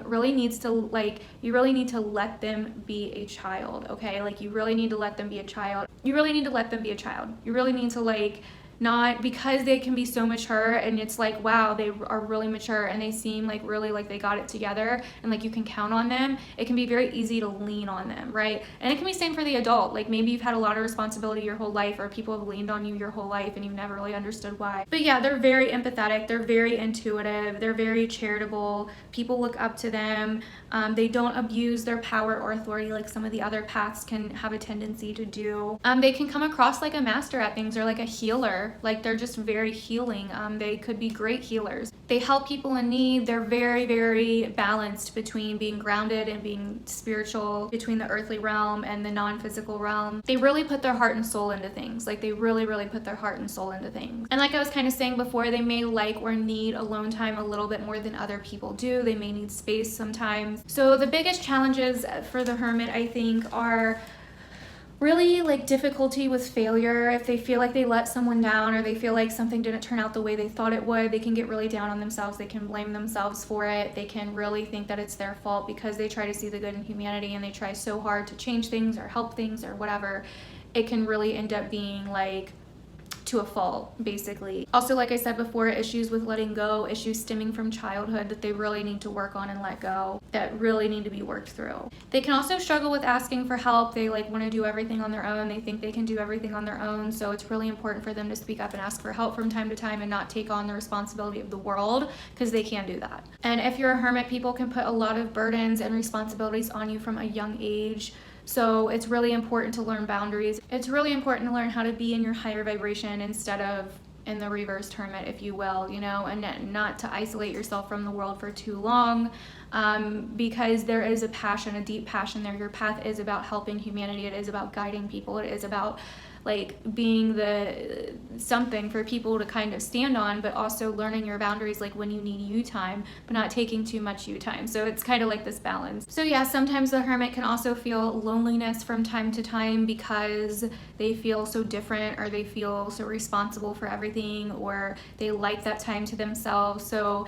Speaker 1: really needs to, like, you really need to let them be a child, okay? Like you really need to let them be a child. You really need to let them be a child. You really need to, like, not because they can be so mature, and it's like, wow, they are really mature and they seem like really like they got it together and like you can count on them. It can be very easy to lean on them, right? And it can be same for the adult. Like maybe you've had a lot of responsibility your whole life, or people have leaned on you your whole life and you've never really understood why. But yeah, they're very empathetic, they're very intuitive, they're very charitable. People look up to them. They don't abuse their power or authority like some of the other paths can have a tendency to do. They can come across like a master at things, or like a healer. Like they're just very healing. They could be great healers. They help people in need. They're very, very balanced between being grounded and being spiritual, between the earthly realm and the non-physical realm. They really put their heart and soul into things. Like they really, really put their heart and soul into things. And like I was kind of saying before, they may like or need alone time a little bit more than other people do. They may need space sometimes. So the biggest challenges for the Hermit, I think, are really like difficulty with failure. If they feel like they let someone down, or they feel like something didn't turn out the way they thought it would, they can get really down on themselves. They can blame themselves for it. They can really think that it's their fault because they try to see the good in humanity and they try so hard to change things or help things or whatever. It can really end up being like to a fault, basically. Also, like I said before, issues with letting go, issues stemming from childhood that they really need to work on and let go, that really need to be worked through. They can also struggle with asking for help. They like want to do everything on their own. They think they can do everything on their own. So it's really important for them to speak up and ask for help from time to time and not take on the responsibility of the world, because they can do that. And if you're a Hermit, people can put a lot of burdens and responsibilities on you from a young age. So it's really important to learn boundaries. It's really important to learn how to be in your higher vibration instead of in the reversed Hermit, if you will, you know, and not to isolate yourself from the world for too long. because there is a passion, a deep passion there. Your path is about helping humanity. It is about guiding people. It is about like being the something for people to kind of stand on, but also learning your boundaries, like when you need you time, but not taking too much you time. So it's kind of like this balance. So yeah, sometimes the hermit can also feel loneliness from time to time because they feel so different, or they feel so responsible for everything, or they like that time to themselves. So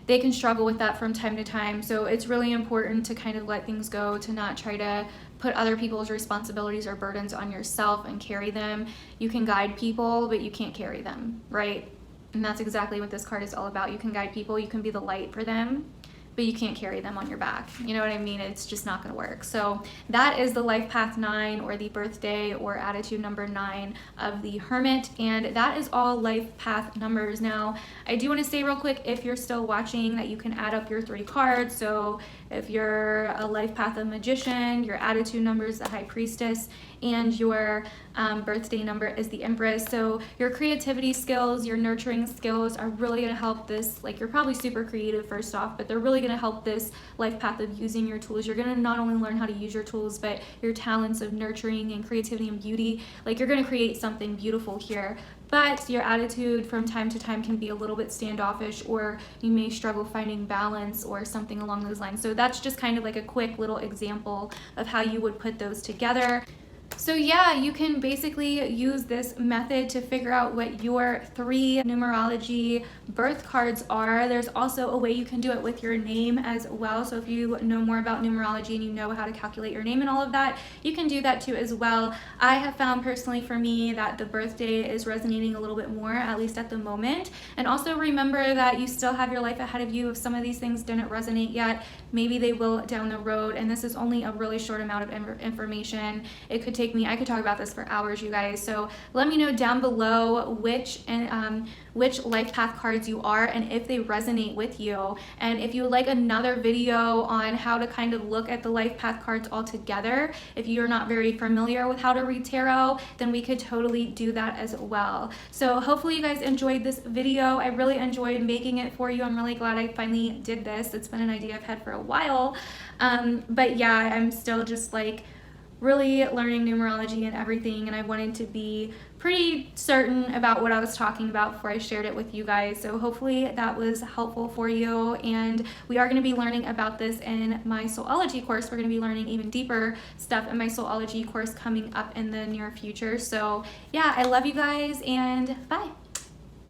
Speaker 1: they can struggle with that from time to time. So it's really important to kind of let things go, to not try to put other people's responsibilities or burdens on yourself and carry them. You can guide people, but you can't carry them, right? And that's exactly what this card is all about. You can guide people, you can be the light for them, but you can't carry them on your back. You know what I mean? It's just not gonna work. So that is the life path 9, or the birthday or attitude number 9 of the Hermit. And that is all life path numbers. Now, I do wanna say real quick, if you're still watching, that you can add up your 3 cards. So if you're a life path of Magician, your attitude number is the High Priestess, and your birthday number is the Empress. So your creativity skills, your nurturing skills are really gonna help this. Like, you're probably super creative first off, but they're really gonna help this life path of using your tools. You're gonna not only learn how to use your tools, but your talents of nurturing and creativity and beauty. Like, you're gonna create something beautiful here. But your attitude from time to time can be a little bit standoffish, or you may struggle finding balance or something along those lines. So that's just kind of like a quick little example of how you would put those together. So yeah, you can basically use this method to figure out what your 3 numerology birth cards are. There's also a way you can do it with your name as well. So if you know more about numerology and you know how to calculate your name and all of that, you can do that too as well. I have found personally for me that the birthday is resonating a little bit more, at least at the moment. And also remember that you still have your life ahead of you. If some of these things didn't resonate yet, maybe they will down the road. And this is only a really short amount of information. It could take me, I could talk about this for hours, you guys. So let me know down below which life path cards you are, and if they resonate with you. And if you would like another video on how to kind of look at the life path cards all together, if you're not very familiar with how to read tarot, then we could totally do that as well. So hopefully you guys enjoyed this video. I really enjoyed making it for you. I'm really glad I finally did this. It's been an idea I've had for a while. But yeah, I'm still just like really learning numerology and everything, and I wanted to be pretty certain about what I was talking about before I shared it with you guys. So hopefully that was helpful for you, and we are going to be learning about this in my Soulology course. We're going to be learning even deeper stuff in my Soulology course coming up in the near future. So yeah, I love you guys, and bye.